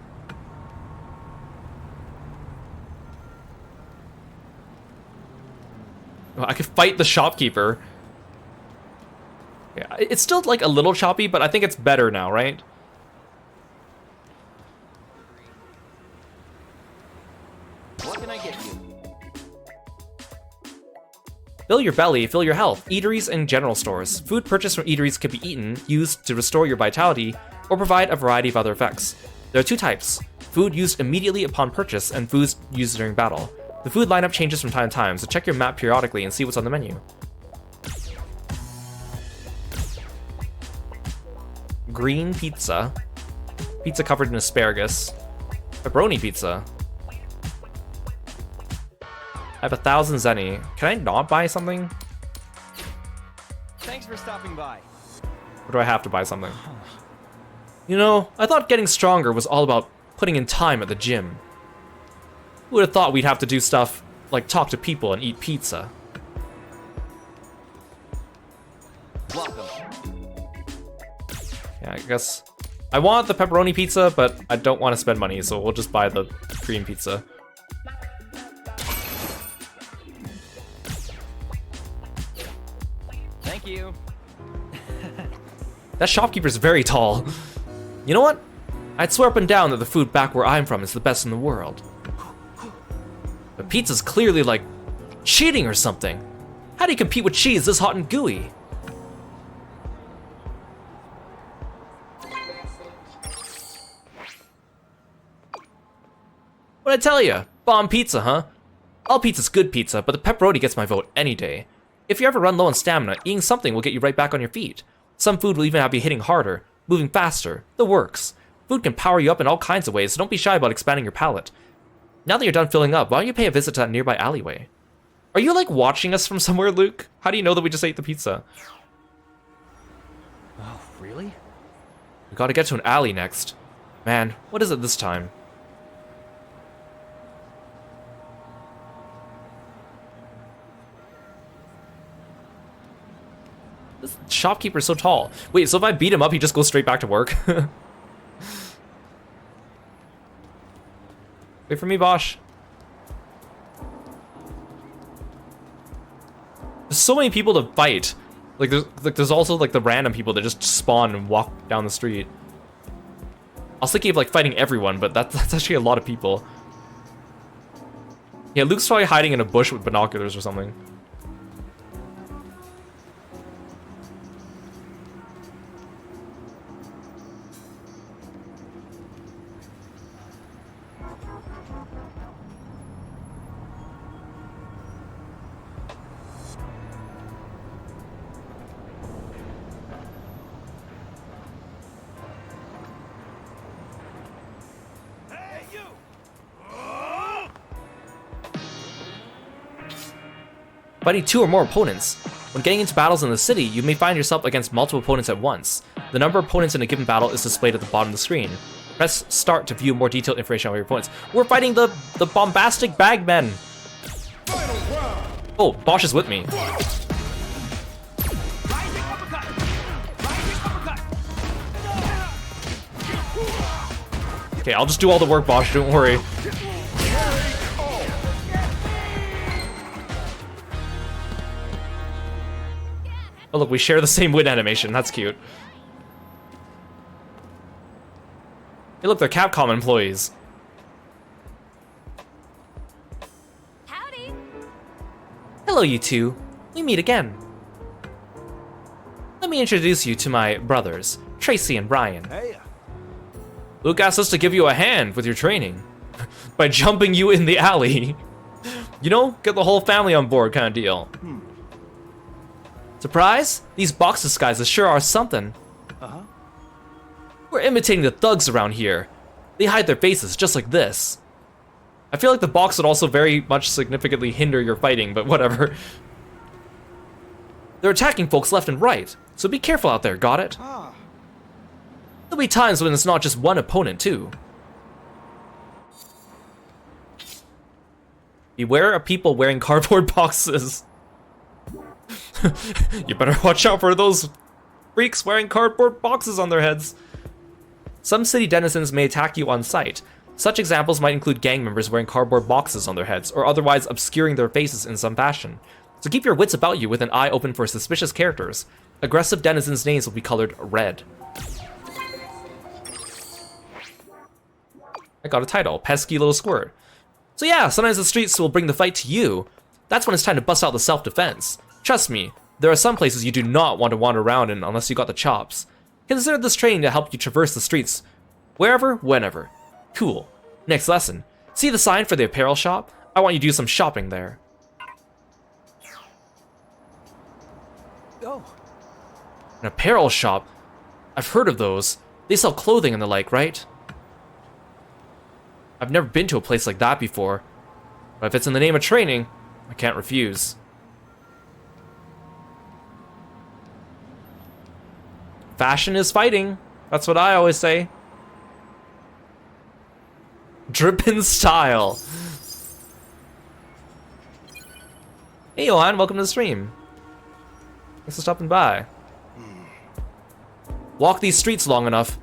Oh, I could fight the shopkeeper. Yeah, it's still like a little choppy, but I think it's better now, right? What can I get you? Fill your belly, fill your health. Eateries and general stores. Food purchased from eateries can be eaten, used to restore your vitality, or provide a variety of other effects. There are two types. Food used immediately upon purchase, and foods used during battle. The food lineup changes from time to time, so check your map periodically and see what's on the menu. Green pizza. Pizza covered in asparagus. Pepperoni pizza. I have 1,000 zenny. Can I not buy something? Thanks for stopping by. Or do I have to buy something? You know, I thought getting stronger was all about putting in time at the gym. Who would have thought we'd have to do stuff like talk to people and eat pizza? Welcome. Yeah, I guess I want the pepperoni pizza, but I don't want to spend money, so we'll just buy the green pizza. Thank you. That shopkeeper's very tall. You know what? I'd swear up and down that the food back where I'm from is the best in the world. The pizza's clearly like cheating or something. How do you compete with cheese this hot and gooey? What'd I tell ya? Bomb pizza, huh? All pizza's good pizza, but the pepperoni gets my vote any day. If you ever run low on stamina, eating something will get you right back on your feet. Some food will even have you hitting harder, moving faster, the works. Food can power you up in all kinds of ways, so don't be shy about expanding your palate. Now that you're done filling up, why don't you pay a visit to that nearby alleyway? Are you like watching us from somewhere, Luke? How do you know that we just ate the pizza? Oh, really? We gotta get to an alley next. Man, what is it this time? This shopkeeper's so tall. Wait, so if I beat him up, he just goes straight back to work? Wait for me, Bosch. There's so many people to fight. Like there's also like the random people that just spawn and walk down the street. I was thinking of like fighting everyone, but that's actually a lot of people. Yeah, Luke's probably hiding in a bush with binoculars or something. Fighting two or more opponents. When getting into battles in the city, you may find yourself against multiple opponents at once. The number of opponents in a given battle is displayed at the bottom of the screen. Press start to view more detailed information on your opponents. We're fighting the bombastic bagmen. Oh, Bosch is with me. Okay, I'll just do all the work, Bosch, don't worry. Oh look, we share the same win animation, that's cute. Hey look, they're Capcom employees. Howdy. Hello, you two. We meet again. Let me introduce you to my brothers, Tracy and Brian. Hey. Luke asked us to give you a hand with your training by jumping you in the alley. You know, get the whole family on board kind of deal. Surprise? These box disguises sure are something. Uh-huh. We're imitating the thugs around here. They hide their faces just like this. I feel like the box would also very much significantly hinder your fighting, but whatever. They're attacking folks left and right, so be careful out there, got it? Ah. There'll be times when it's not just one opponent, too. Beware of people wearing cardboard boxes. You better watch out for those freaks wearing cardboard boxes on their heads. Some city denizens may attack you on sight. Such examples might include gang members wearing cardboard boxes on their heads, or otherwise obscuring their faces in some fashion. So keep your wits about you with an eye open for suspicious characters. Aggressive denizens' names will be colored red. I got a title, Pesky Little Squirt. So yeah, sometimes the streets will bring the fight to you. That's when it's time to bust out the self-defense. Trust me, there are some places you do not want to wander around in unless you got the chops. Consider this training to help you traverse the streets, wherever, whenever. Cool. Next lesson. See the sign for the apparel shop? I want you to do some shopping there. Oh, An apparel shop? I've heard of those. They sell clothing and the like, right? I've never been to a place like that before. But if it's in the name of training, I can't refuse. Fashion is fighting. That's what I always say. Drippin' style. Hey Johan, welcome to the stream. Thanks for stopping by. Walk these streets long enough,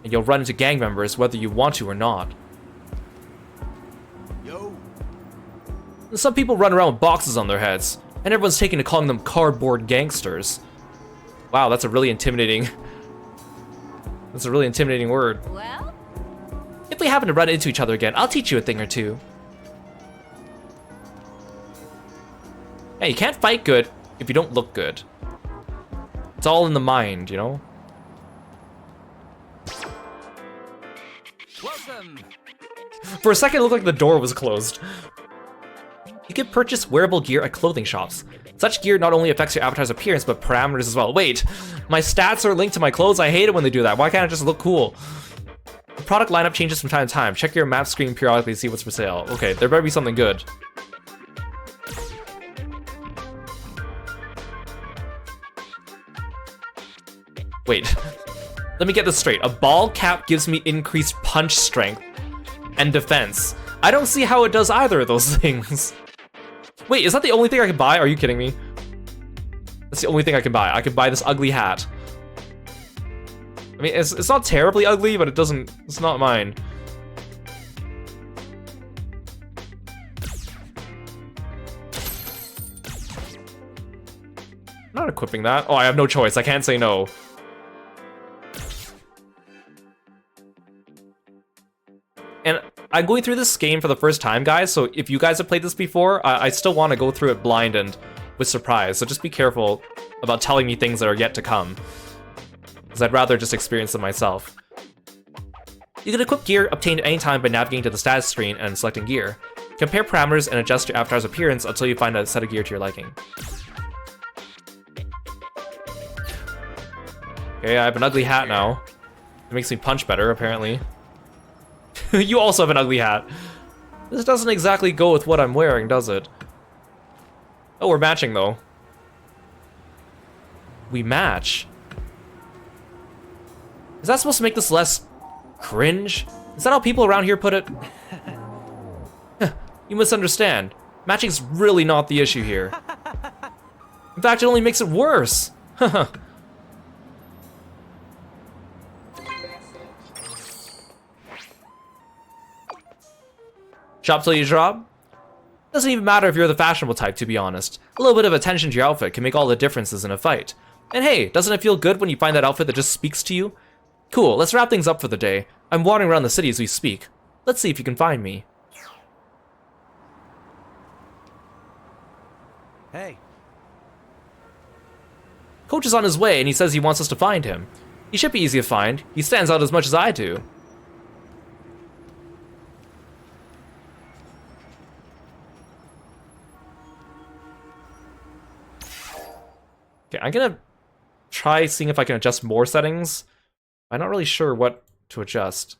and you'll run into gang members whether you want to or not. Yo. And some people run around with boxes on their heads, and everyone's taking to calling them cardboard gangsters. Wow, that's a really intimidating... That's a really intimidating word. Well, If we happen to run into each other again, I'll teach you a thing or two. Yeah, you can't fight good if you don't look good. It's all in the mind, you know? welcome. For a second, it looked like the door was closed. You can purchase wearable gear at clothing shops. Such gear not only affects your avatar's appearance, but parameters as well. Wait, my stats are linked to my clothes? I hate it when they do that. Why can't I just look cool? The product lineup changes from time to time. Check your map screen periodically to see what's for sale. Okay, there better be something good. Wait, let me get this straight. A ball cap gives me increased punch strength and defense. I don't see how it does either of those things. Wait, is that the only thing I can buy? Are you kidding me? That's the only thing I can buy. I could buy this ugly hat. I mean, it's not terribly ugly, but it's not mine. I'm not equipping that. Oh, I have no choice. I can't say no. And I'm going through this game for the first time, guys, so if you guys have played this before, I still want to go through it blind and with surprise, so just be careful about telling me things that are yet to come, because I'd rather just experience them myself. You can equip gear obtained at any time by navigating to the status screen and selecting gear. Compare parameters and adjust your avatar's appearance until you find a set of gear to your liking. Okay, I have an ugly hat now. It makes me punch better, apparently. You also have an ugly hat. This doesn't exactly go with what I'm wearing, does it? Oh, we're matching, though. We match. Is that supposed to make this less cringe? Is that how people around here put it? You misunderstand. Matching's really not the issue here. In fact, it only makes it worse. Shop till you drop? Doesn't even matter if you're the fashionable type, to be honest. A little bit of attention to your outfit can make all the differences in a fight. And hey, doesn't it feel good when you find that outfit that just speaks to you? Cool, let's wrap things up for the day. I'm wandering around the city as we speak. Let's see if you can find me. Hey, Coach is on his way, and he says he wants us to find him. He should be easy to find. He stands out as much as I do. Okay, I'm gonna try seeing if I can adjust more settings. I'm not really sure what to adjust.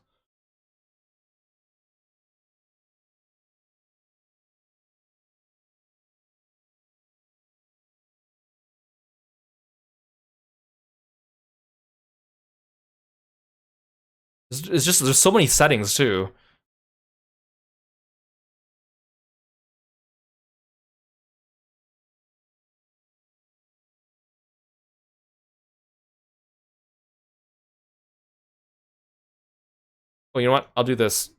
It's just, there's so many settings too. Oh, you know what? I'll do this.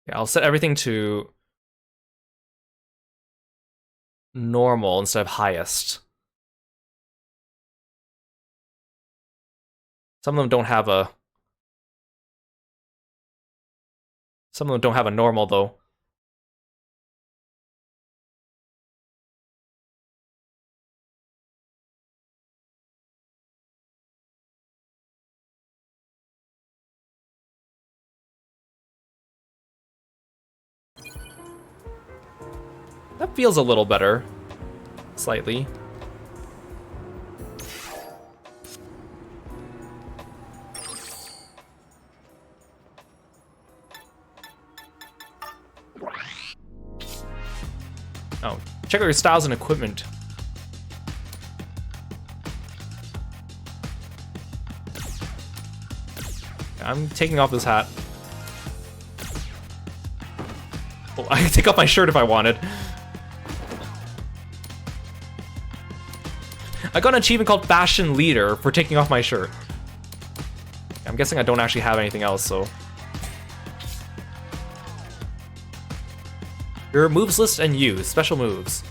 Yeah, I'll set everything to normal instead of highest. Some of them don't have a normal though. That feels a little better. Slightly. Oh, check out your styles and equipment. I'm taking off this hat. Oh, I can take off my shirt if I wanted. I got an achievement called Fashion Leader for taking off my shirt. I'm guessing I don't actually have anything else, so... Your moves list and use. Special moves.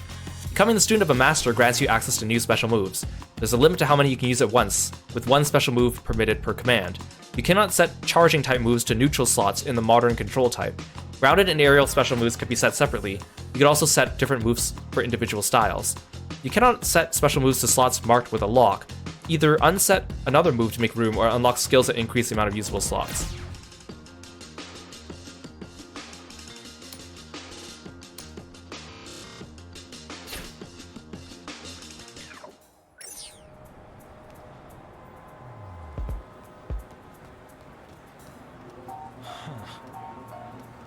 Becoming the student of a master grants you access to new special moves. There's a limit to how many you can use at once, with one special move permitted per command. You cannot set charging type moves to neutral slots in the modern control type. Grounded and aerial special moves can be set separately. You can also set different moves for individual styles. You cannot set special moves to slots marked with a lock. Either unset another move to make room or unlock skills that increase the amount of usable slots.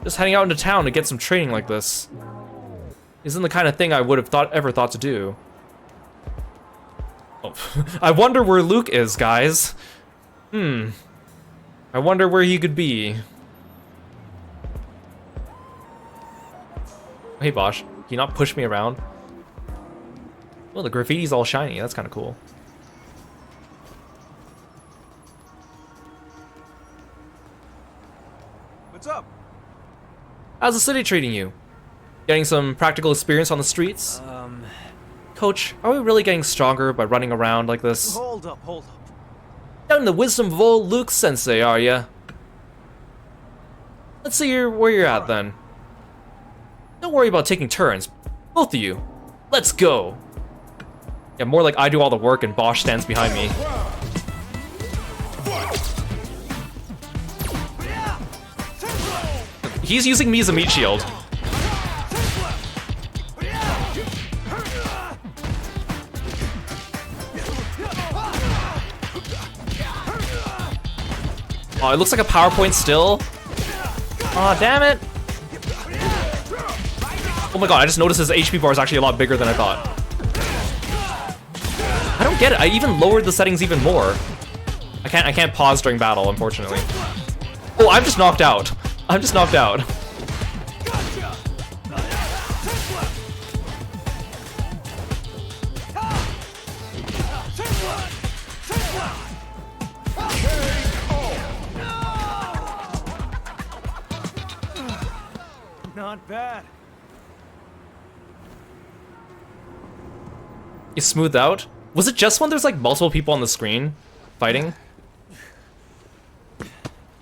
Just heading out into town to get some training like this isn't the kind of thing I would have ever thought to do. Oh, I wonder where Luke is, guys. I wonder where he could be. Hey, Bosch, can you not push me around? Well, the graffiti's all shiny. That's kind of cool. What's up? How's the city treating you? Getting some practical experience on the streets? Coach, are we really getting stronger by running around like this? Hold up. Doubting the wisdom of old Luke Sensei, are ya? Let's see where you're at then. Don't worry about taking turns. Both of you. Let's go. Yeah, more like I do all the work and Bosch stands behind me. He's using me as a meat shield. Oh, it looks like a PowerPoint still. Aw, damn it. Oh my god, I just noticed his HP bar is actually a lot bigger than I thought. I don't get it. I even lowered the settings even more. I can't pause during battle, unfortunately. Oh, I'm just knocked out. I'm just knocked out. Not bad. You smoothed out? Was it just when there's like multiple people on the screen fighting?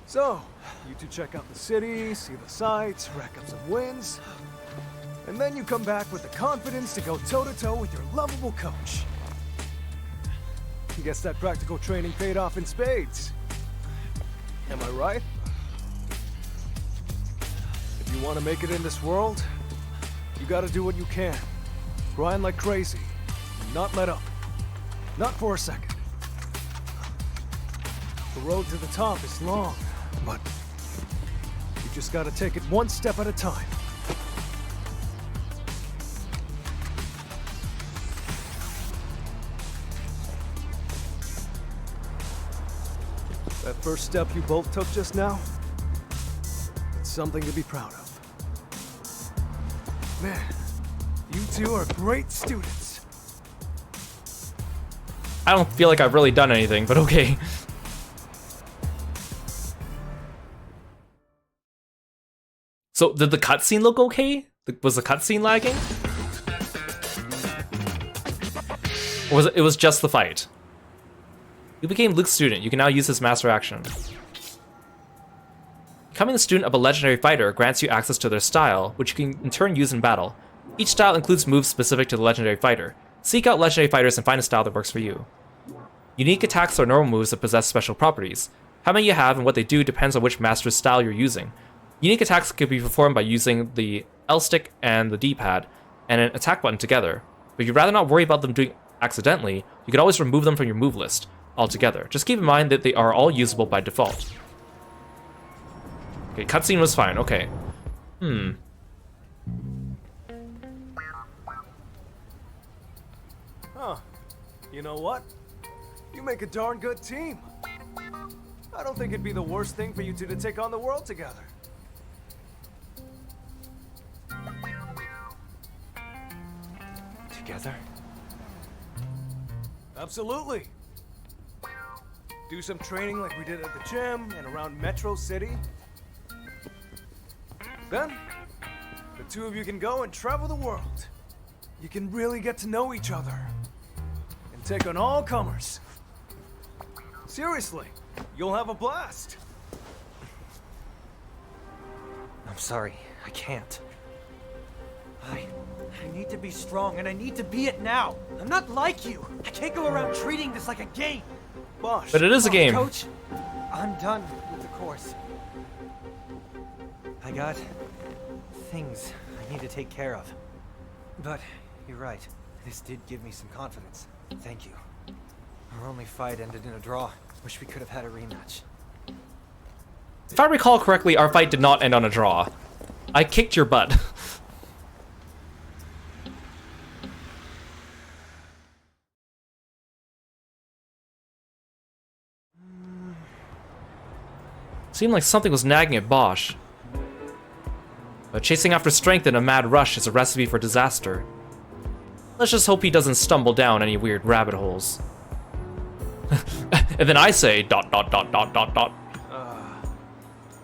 So, you two check out the city, see the sights, rack up some wins, and then you come back with the confidence to go toe-to-toe with your lovable coach. Guess that practical training paid off in spades. Am I right? If you want to make it in this world, you gotta do what you can. Grind like crazy. Not let up. Not for a second. The road to the top is long, but you just gotta take it one step at a time. That first step you both took just now, it's something to be proud of. Man, you two are great students. I don't feel like I've really done anything, but okay. So, did the cutscene look okay? Was the cutscene lagging? Or was it was just the fight? You became Luke's student. You can now use his master action. Becoming the student of a legendary fighter grants you access to their style, which you can in turn use in battle. Each style includes moves specific to the legendary fighter. Seek out legendary fighters and find a style that works for you. Unique attacks are normal moves that possess special properties. How many you have and what they do depends on which master's style you're using. Unique attacks can be performed by using the L stick and the D-pad and an attack button together. But if you'd rather not worry about them doing accidentally, you can always remove them from your move list altogether. Just keep in mind that they are all usable by default. Okay, cutscene was fine. Okay. Huh. You know what? You make a darn good team. I don't think it'd be the worst thing for you two to take on the world together. Together? Absolutely. Do some training like we did at the gym and around Metro City. Then, the two of you can go and travel the world. You can really get to know each other. And take on all comers. Seriously, you'll have a blast. I'm sorry, I can't. I need to be strong, and I need to be it now. I'm not like you. I can't go around treating this like a game. Bosh. But it is a game. Coach, I'm done with the course. I got things I need to take care of. But you're right. This did give me some confidence. Thank you. Our only fight ended in a draw. Wish we could have had a rematch. If I recall correctly, our fight did not end on a draw. I kicked your butt. Seemed like something was nagging at Bosch. But chasing after strength in a mad rush is a recipe for disaster. Let's just hope he doesn't stumble down any weird rabbit holes. And then I say ...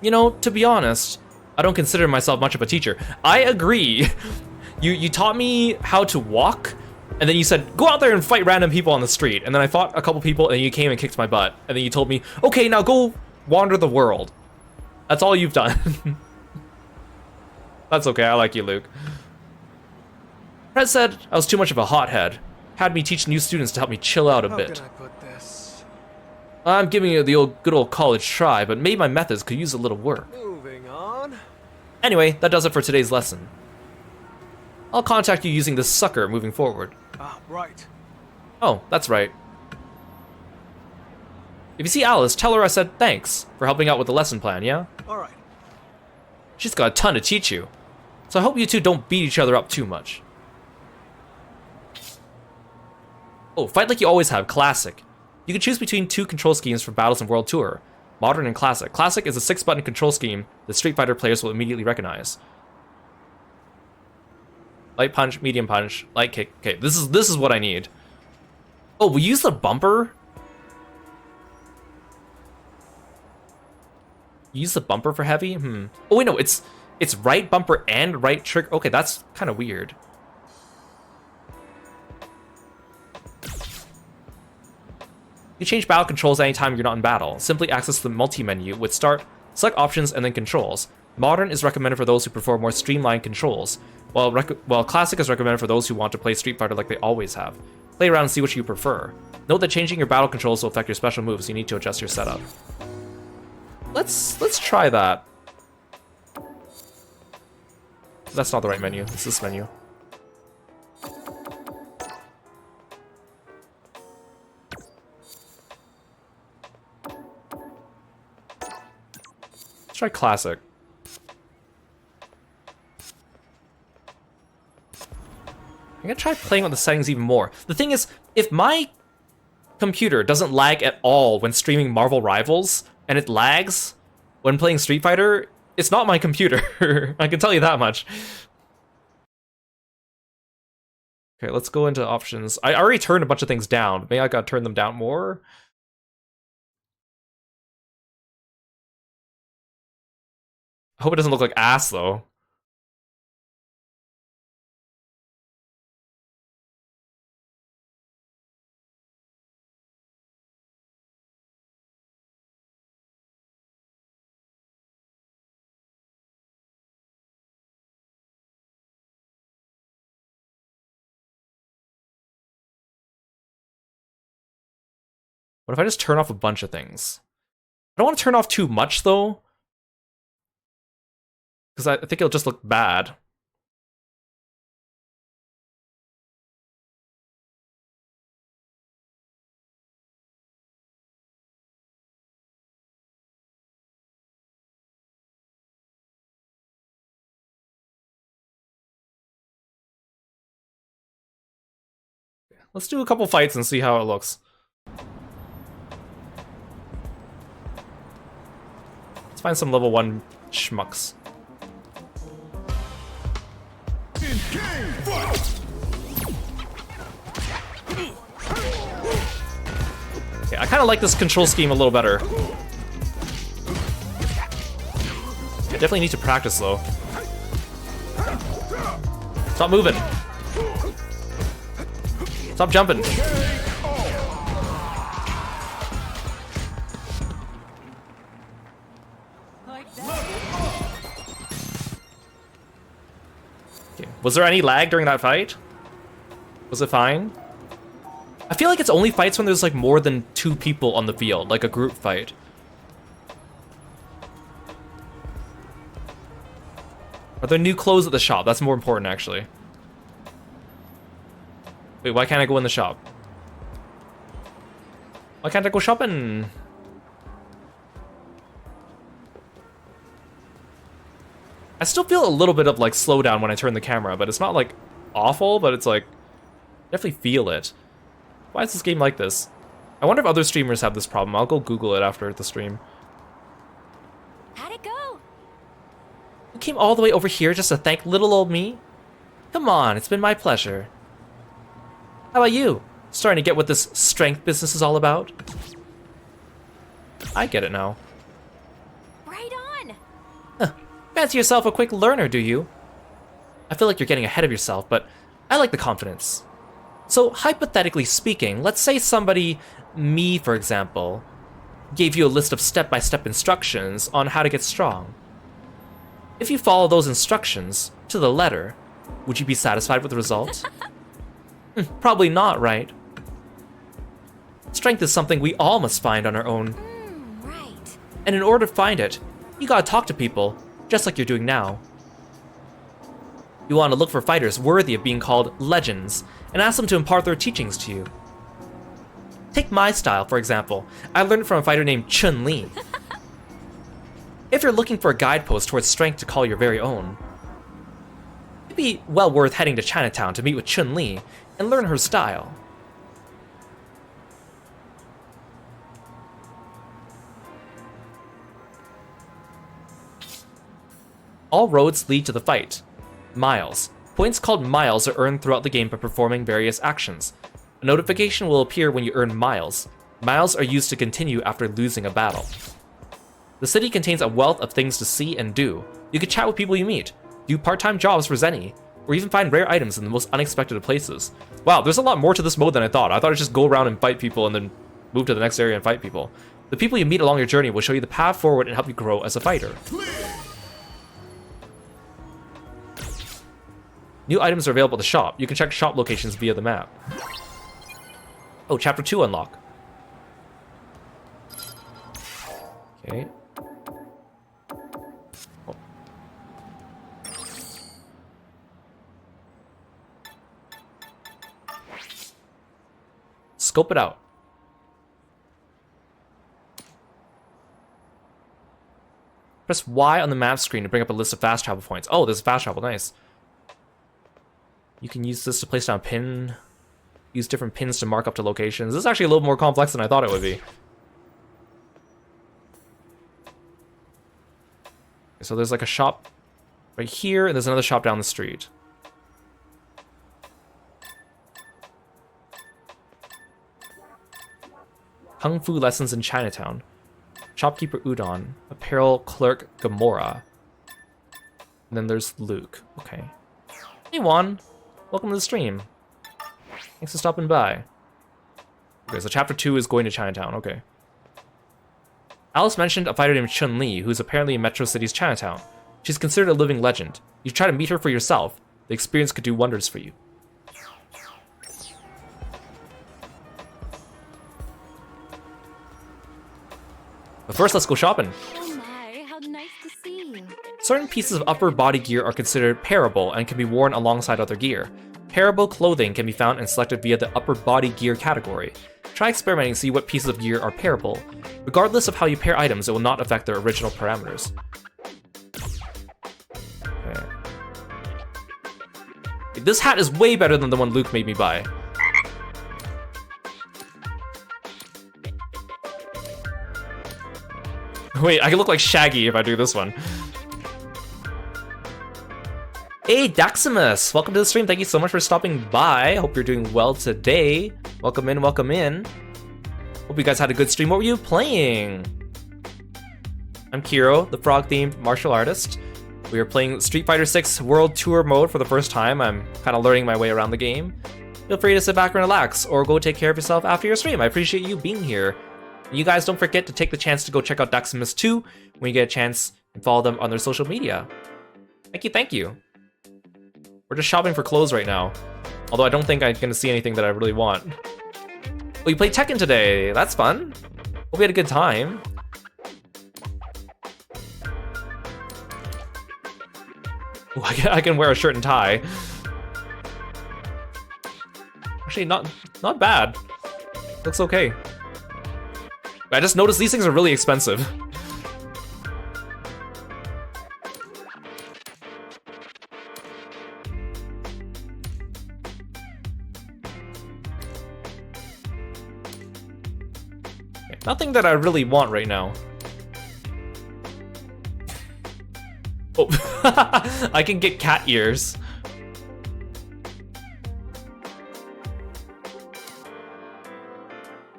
You know, to be honest, I don't consider myself much of a teacher. I agree. You taught me how to walk, and then you said, go out there and fight random people on the street. And then I fought a couple people, and you came and kicked my butt. And then you told me, okay, now go wander the world. That's all you've done. That's okay, I like you, Luke. Fred said I was too much of a hothead. Had me teach new students to help me chill out a bit. How can I put this? I'm giving you the good old college try, but maybe my methods could use a little work. Moving on. Anyway, that does it for today's lesson. I'll contact you using this sucker moving forward. Ah, right. Oh, that's right. If you see Alice, tell her I said thanks for helping out with the lesson plan, yeah? All right. She's got a ton to teach you. So I hope you two don't beat each other up too much. Oh, fight like you always have, classic. You can choose between two control schemes for battles in World Tour. Modern and Classic. Classic is a 6-button control scheme that Street Fighter players will immediately recognize. Light punch, medium punch, light kick. Okay, this is what I need. Oh, we use the bumper? Use the bumper for heavy? Oh wait, no, it's right bumper and right trigger. Okay, that's kind of weird. You change battle controls anytime you're not in battle. Simply access the multi-menu with Start, select Options, and then Controls. Modern is recommended for those who prefer more streamlined controls, while Classic is recommended for those who want to play Street Fighter like they always have. Play around and see which you prefer. Note that changing your battle controls will affect your special moves, so you need to adjust your setup. Let's try that. That's not the right menu, it's this menu. Let's try Classic. I'm gonna try playing with the settings even more. The thing is, if my computer doesn't lag at all when streaming Marvel Rivals, and it lags when playing Street Fighter, it's not my computer. I can tell you that much. Okay, let's go into options. I already turned a bunch of things down. Maybe I gotta turn them down more. I hope it doesn't look like ass, though. What if I just turn off a bunch of things? I don't want to turn off too much, though. Because I think it'll just look bad. Let's do a couple fights and see how it looks. Let's find some level 1 schmucks. Okay, I kind of like this control scheme a little better. I definitely need to practice, though. Stop moving. Stop jumping. Okay. Was there any lag during that fight? Was it fine? I feel like it's only fights when there's like more than 2 people on the field, like a group fight. Are there new clothes at the shop? That's more important, actually. Wait, why can't I go in the shop? Why can't I go shopping? I still feel a little bit of like slowdown when I turn the camera, but it's not like awful, but it's like definitely feel it. Why is this game like this? I wonder if other streamers have this problem. I'll go Google it after the stream. How'd it go? You came all the way over here just to thank little old me? Come on, it's been my pleasure. How about you? Starting to get what this strength business is all about? I get it now. Right on. Huh. Fancy yourself a quick learner, do you? I feel like you're getting ahead of yourself, but I like the confidence. So, hypothetically speaking, let's say somebody, me for example, gave you a list of step-by-step instructions on how to get strong. If you follow those instructions to the letter, would you be satisfied with the result? Probably not, right? Strength is something we all must find on our own. Right. And in order to find it, you gotta talk to people, just like you're doing now. You want to look for fighters worthy of being called legends, and ask them to impart their teachings to you. Take my style, for example. I learned it from a fighter named Chun-Li. If you're looking for a guidepost towards strength to call your very own, it'd be well worth heading to Chinatown to meet with Chun-Li and learn her style. All roads lead to the fight. Miles. Points called miles are earned throughout the game by performing various actions. A notification will appear when you earn miles. Miles are used to continue after losing a battle. The city contains a wealth of things to see and do. You can chat with people you meet, do part-time jobs for Zenny, or even find rare items in the most unexpected of places. Wow, there's a lot more to this mode than I thought. I thought I'd just go around and fight people and then move to the next area and fight people. The people you meet along your journey will show you the path forward and help you grow as a fighter. New items are available at the shop. You can check shop locations via the map. Oh, Chapter 2 unlock. Okay. Oh. Scope it out. Press Y on the map screen to bring up a list of fast travel points. Oh, there's fast travel, nice. You can use this to place down a pin. Use different pins to mark up to locations. This is actually a little more complex than I thought it would be. So there's like a shop right here, and there's another shop down the street. Kung Fu lessons in Chinatown. Shopkeeper Udon. Apparel clerk Gamora. And then there's Luke. Okay. Hey Juan. Welcome to the stream. Thanks for stopping by. Okay, so chapter 2 is going to Chinatown. Okay. Alice mentioned a fighter named Chun-Li, who's apparently in Metro City's Chinatown. She's considered a living legend. You should try to meet her for yourself. The experience could do wonders for you. But first, let's go shopping. Oh my, how nice to see you. Certain pieces of upper body gear are considered pairable and can be worn alongside other gear. Pairable clothing can be found and selected via the upper body gear category. Try experimenting and see what pieces of gear are pairable. Regardless of how you pair items, it will not affect their original parameters. Okay. This hat is way better than the one Luke made me buy. Wait, I can look like Shaggy if I do this one. Hey, Daximus! Welcome to the stream. Thank you so much for stopping by. Hope you're doing well today. Welcome in, welcome in. Hope you guys had a good stream. What were you playing? I'm Kiro, the frog-themed martial artist. We are playing Street Fighter 6 World Tour mode for the first time. I'm kind of learning my way around the game. Feel free to sit back and relax, or go take care of yourself after your stream. I appreciate you being here. And you guys don't forget to take the chance to go check out Daximus 2 when you get a chance and follow them on their social media. Thank you, thank you. We're just shopping for clothes right now. Although I don't think I'm gonna see anything that I really want. Oh, you played Tekken today. That's fun. Hope you had a good time. Ooh, I can wear a shirt and tie. Actually, not bad. Looks okay. I just noticed these things are really expensive. Nothing that I really want right now. Oh, I can get cat ears.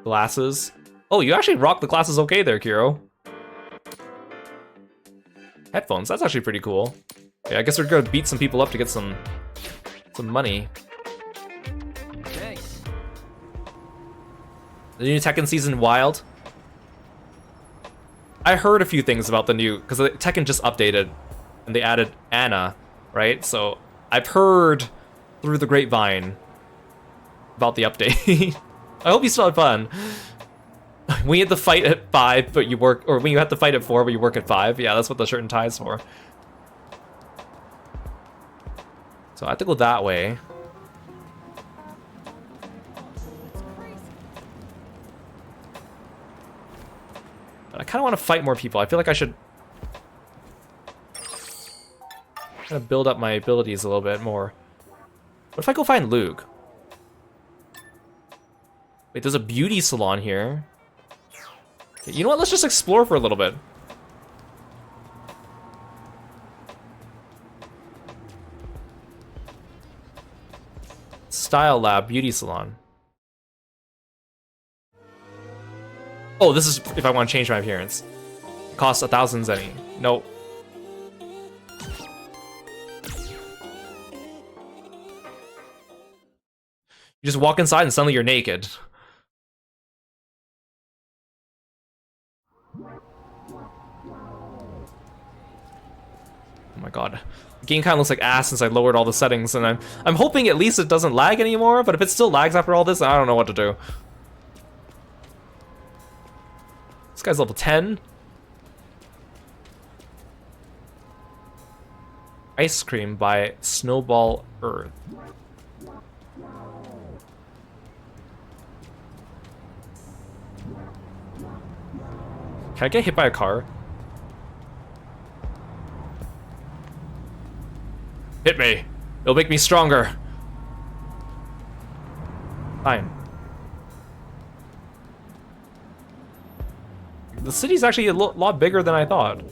Glasses. Oh, you actually rock the glasses okay there, Kiro. Headphones, that's actually pretty cool. Okay, I guess we're gonna beat some people up to get some money. Thanks. The new Tekken season wild. I heard a few things about the new, because Tekken just updated and they added Anna, right? So I've heard through the grapevine about the update. I hope you still had fun. When you have to fight at 5, but you work, or when you have to fight at 4, but you work at 5. Yeah, that's what the shirt and tie is for. So I have to go that way. But I kind of want to fight more people. I feel like I should kind of build up my abilities a little bit more. What if I go find Luke? Wait, there's a beauty salon here. You know what? Let's just explore for a little bit. Style Lab Beauty Salon. Oh, this is if I want to change my appearance. Costs 1,000 zenny. Nope. You just walk inside and suddenly you're naked. Oh my god. The game kind of looks like ass since I lowered all the settings, and I'm hoping at least it doesn't lag anymore, but if it still lags after all this, I don't know what to do. This guy's level 10. Ice Cream by Snowball Earth. Can I get hit by a car? Hit me. It'll make me stronger. Fine. The city's actually a lot bigger than I thought.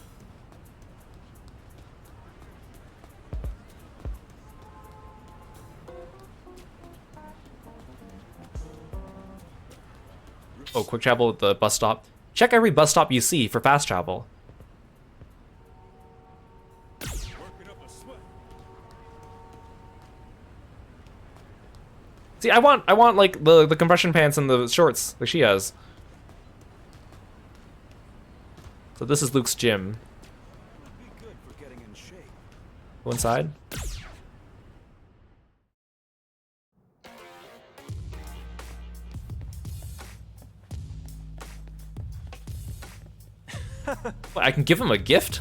Oh, quick travel at the bus stop. Check every bus stop you see for fast travel. See, I want like the compression pants and the shorts like she has. So this is Luke's gym. Go inside. What, I can give him a gift?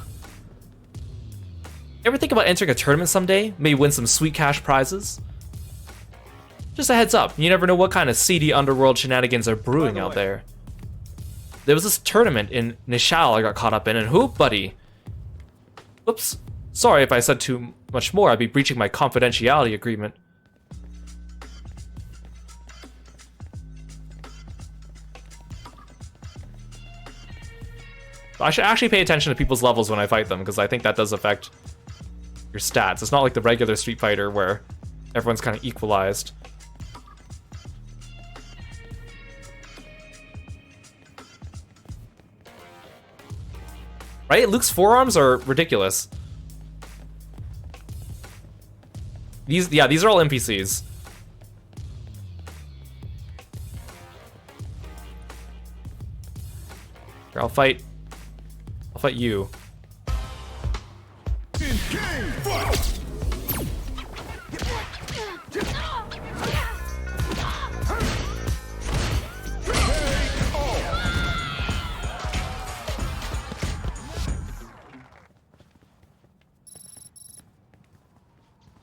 Ever think about entering a tournament someday? Maybe win some sweet cash prizes? Just a heads up, you never know what kind of seedy underworld shenanigans are brewing out there. There was this tournament in Nishal I got caught up in, and whoop, buddy. Whoops. Sorry if I said too much more, I'd be breaching my confidentiality agreement. I should actually pay attention to people's levels when I fight them, because I think that does affect your stats. It's not like the regular Street Fighter where everyone's kind of equalized. Right? Luke's forearms are ridiculous. These are all NPCs. Here, I'll fight you.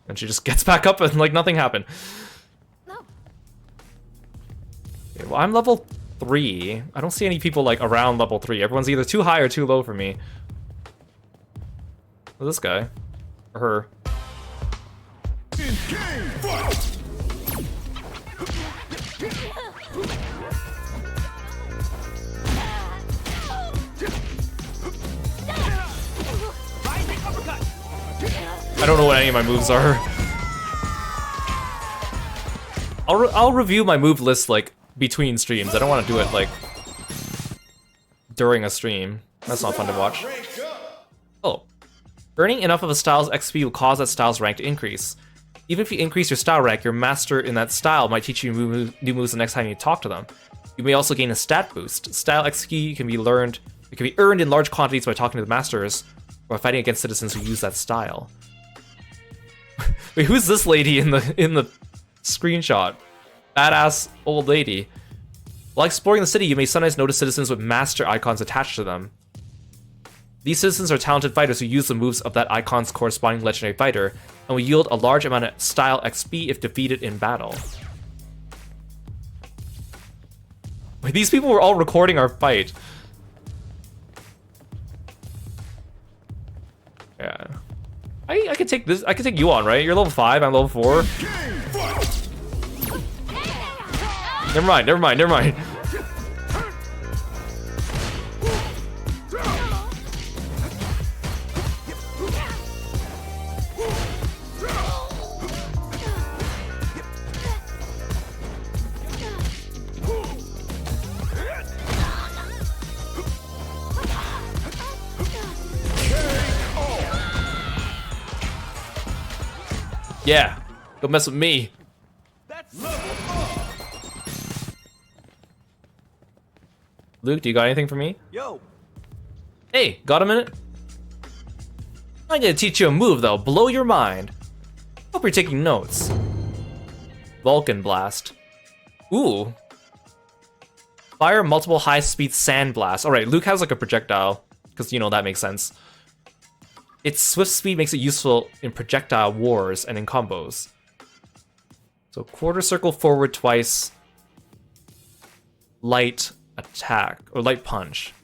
And she just gets back up and like nothing happened. No. Okay, well, I'm level 3. I don't see any people like around level 3. Everyone's either too high or too low for me. Well, this guy. Or her. I don't know what any of my moves are. I'll review my move list like between streams. I don't want to do it like during a stream. That's not fun to watch. Oh. Earning enough of a style's XP will cause that style's rank to increase. Even if you increase your style rank, your master in that style might teach you new moves the next time you talk to them. You may also gain a stat boost. Style XP can be earned in large quantities by talking to the masters or fighting against citizens who use that style. Wait, who's this lady in the screenshot? Badass old lady. While exploring the city, you may sometimes notice citizens with master icons attached to them. These citizens are talented fighters who use the moves of that icon's corresponding legendary fighter, and will yield a large amount of style XP if defeated in battle. Wait, these people were all recording our fight. Yeah. I could take this. I could take you on, right? You're level 5. I'm level 4. Never mind. Yeah, go mess with me. Luke, do you got anything for me? Yo. Hey, got a minute? I'm gonna teach you a move that'll blow your mind. Hope you're taking notes. Vulcan Blast. Ooh. Fire multiple high-speed sand blasts. Alright, Luke has like a projectile, because you know that makes sense. Its swift speed makes it useful in projectile wars and in combos. So quarter circle forward twice. Light attack, or light punch.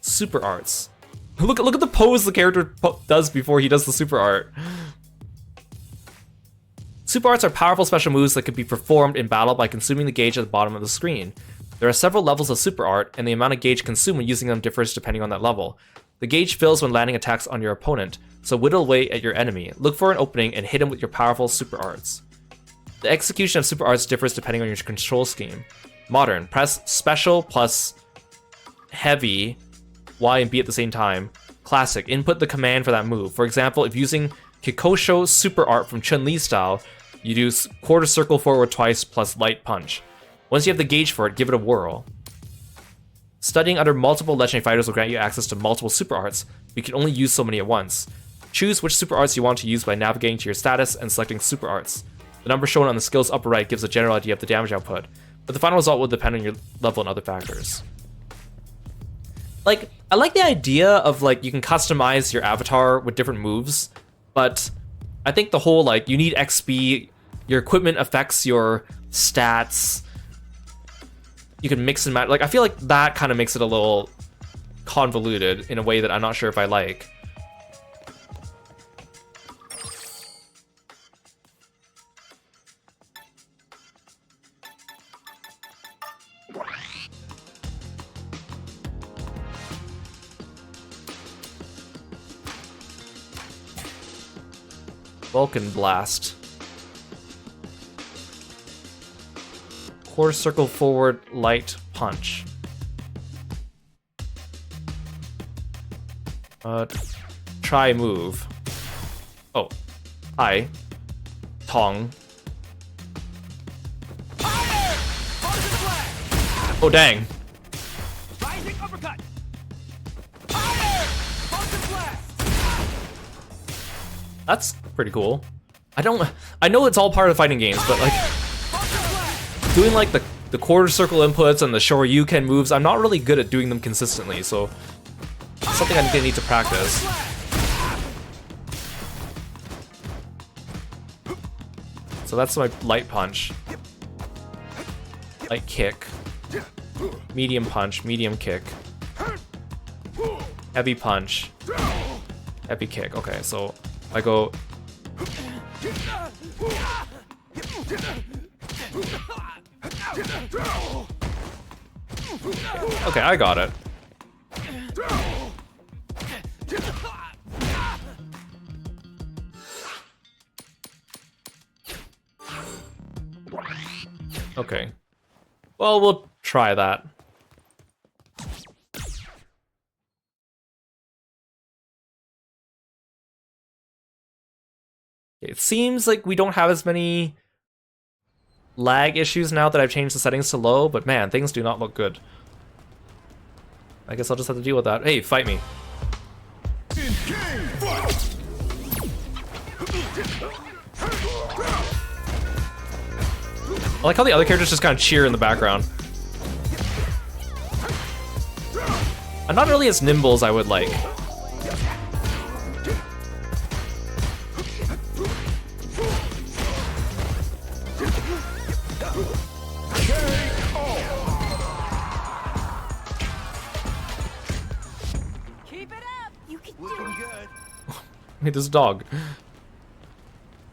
Super arts. Look at the pose the character does before he does the super art. Super arts are powerful special moves that can be performed in battle by consuming the gauge at the bottom of the screen. There are several levels of super art, and the amount of gauge consumed when using them differs depending on that level. The gauge fills when landing attacks on your opponent, so whittle away at your enemy. Look for an opening and hit him with your powerful super arts. The execution of super arts differs depending on your control scheme. Modern, press special plus heavy, Y and B at the same time. Classic, input the command for that move. For example, if using Kikosho super art from Chun-Li style, you do quarter circle forward twice plus light punch. Once you have the gauge for it, give it a whirl. Studying under multiple legendary fighters will grant you access to multiple super arts, but you can only use so many at once. Choose which super arts you want to use by navigating to your status and selecting super arts. The number shown on the skill's upper right gives a general idea of the damage output, but the final result will depend on your level and other factors. Like, I like the idea of like you can customize your avatar with different moves, but I think the whole like you need XP, your equipment affects your stats, you can mix and match. Like I feel like that kind of makes it a little convoluted in a way that I'm not sure if I like. Vulcan Blast. Quarter circle forward light punch. Try move. Oh. Hi. Tong. Oh dang. Rising uppercut. That's pretty cool. I know it's all part of fighting games, but like doing like the quarter circle inputs and the Shoryuken moves, I'm not really good at doing them consistently, so it's something I'm gonna need to practice. So that's my light punch. Light kick. Medium punch, medium kick. Heavy punch. Heavy kick. Okay, so I go. Okay, I got it. Okay. Well, we'll try that. It seems like we don't have as many lag issues now that I've changed the settings to low, but man, things do not look good. I guess I'll just have to deal with that. Hey, fight me. I like how the other characters just kind of cheer in the background. I'm not really as nimble as I would like. Hey, there's a dog.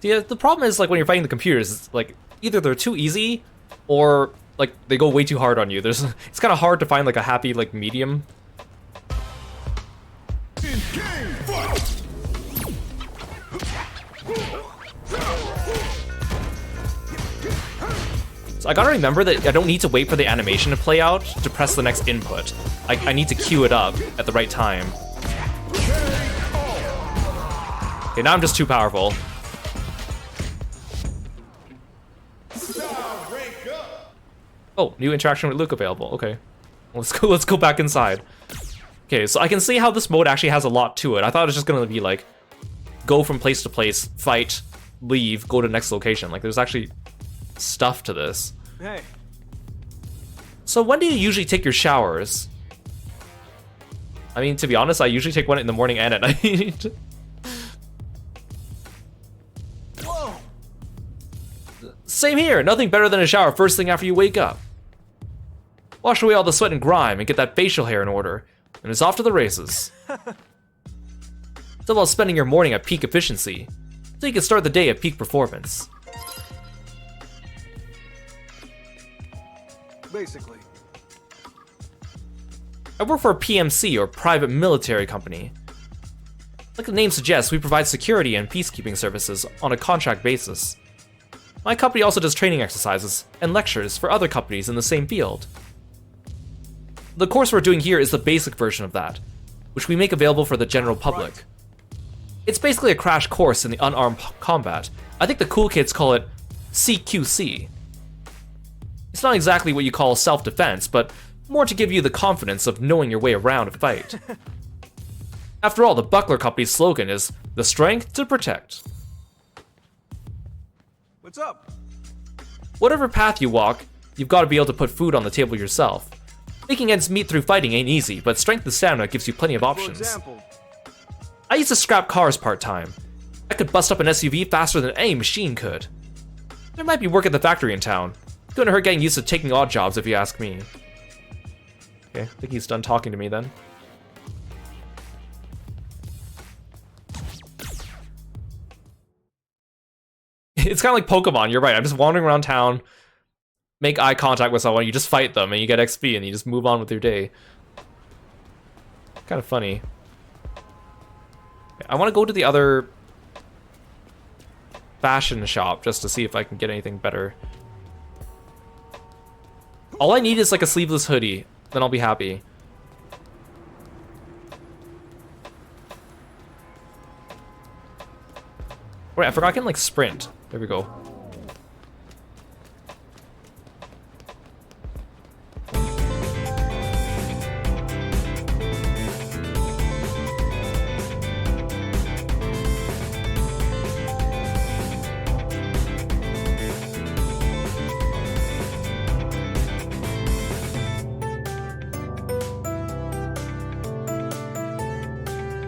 The problem is like when you're fighting the computers, it's like either they're too easy or like they go way too hard on you. It's kind of hard to find like a happy like medium. So I gotta remember that I don't need to wait for the animation to play out to press the next input. I need to cue it up at the right time. Okay, now I'm just too powerful. Oh, new interaction with Luke available. Okay. Let's go back inside. Okay, so I can see how this mode actually has a lot to it. I thought it was just gonna be like, go from place to place, fight, leave, go to next location. Like, there's actually stuff to this. Hey, So when do you usually take your showers? I mean, to be honest, I usually take one in the morning and at night. whoa! Same here, nothing better than a shower first thing after you wake up. Wash away all the sweat and grime and get that facial hair in order, and it's off to the races. It's all about spending your morning at peak efficiency, so you can start the day at peak performance. Basically. I work for a PMC, or private military company. Like the name suggests, we provide security and peacekeeping services on a contract basis. My company also does training exercises and lectures for other companies in the same field. The course we're doing here is the basic version of that, which we make available for the general public. It's basically a crash course in the unarmed combat. I think the cool kids call it CQC. It's not exactly what you call self-defense, but more to give you the confidence of knowing your way around a fight. After all, the Buckler Company's slogan is, the strength to protect. What's up? Whatever path you walk, you've got to be able to put food on the table yourself. Making ends meet through fighting ain't easy, but strength and stamina gives you plenty of For options. example, I used to scrap cars part-time. I could bust up an SUV faster than any machine could. There might be work at the factory in town. Couldn't hurt getting used to taking odd jobs if you ask me. Okay, I think he's done talking to me then. It's kind of like Pokemon, you're right. I'm just wandering around town, make eye contact with someone, you just fight them, and you get XP, and you just move on with your day. Kind of funny. I want to go to the other fashion shop just to see if I can get anything better. All I need is like a sleeveless hoodie, then I'll be happy. Wait, I forgot I can like sprint. There we go.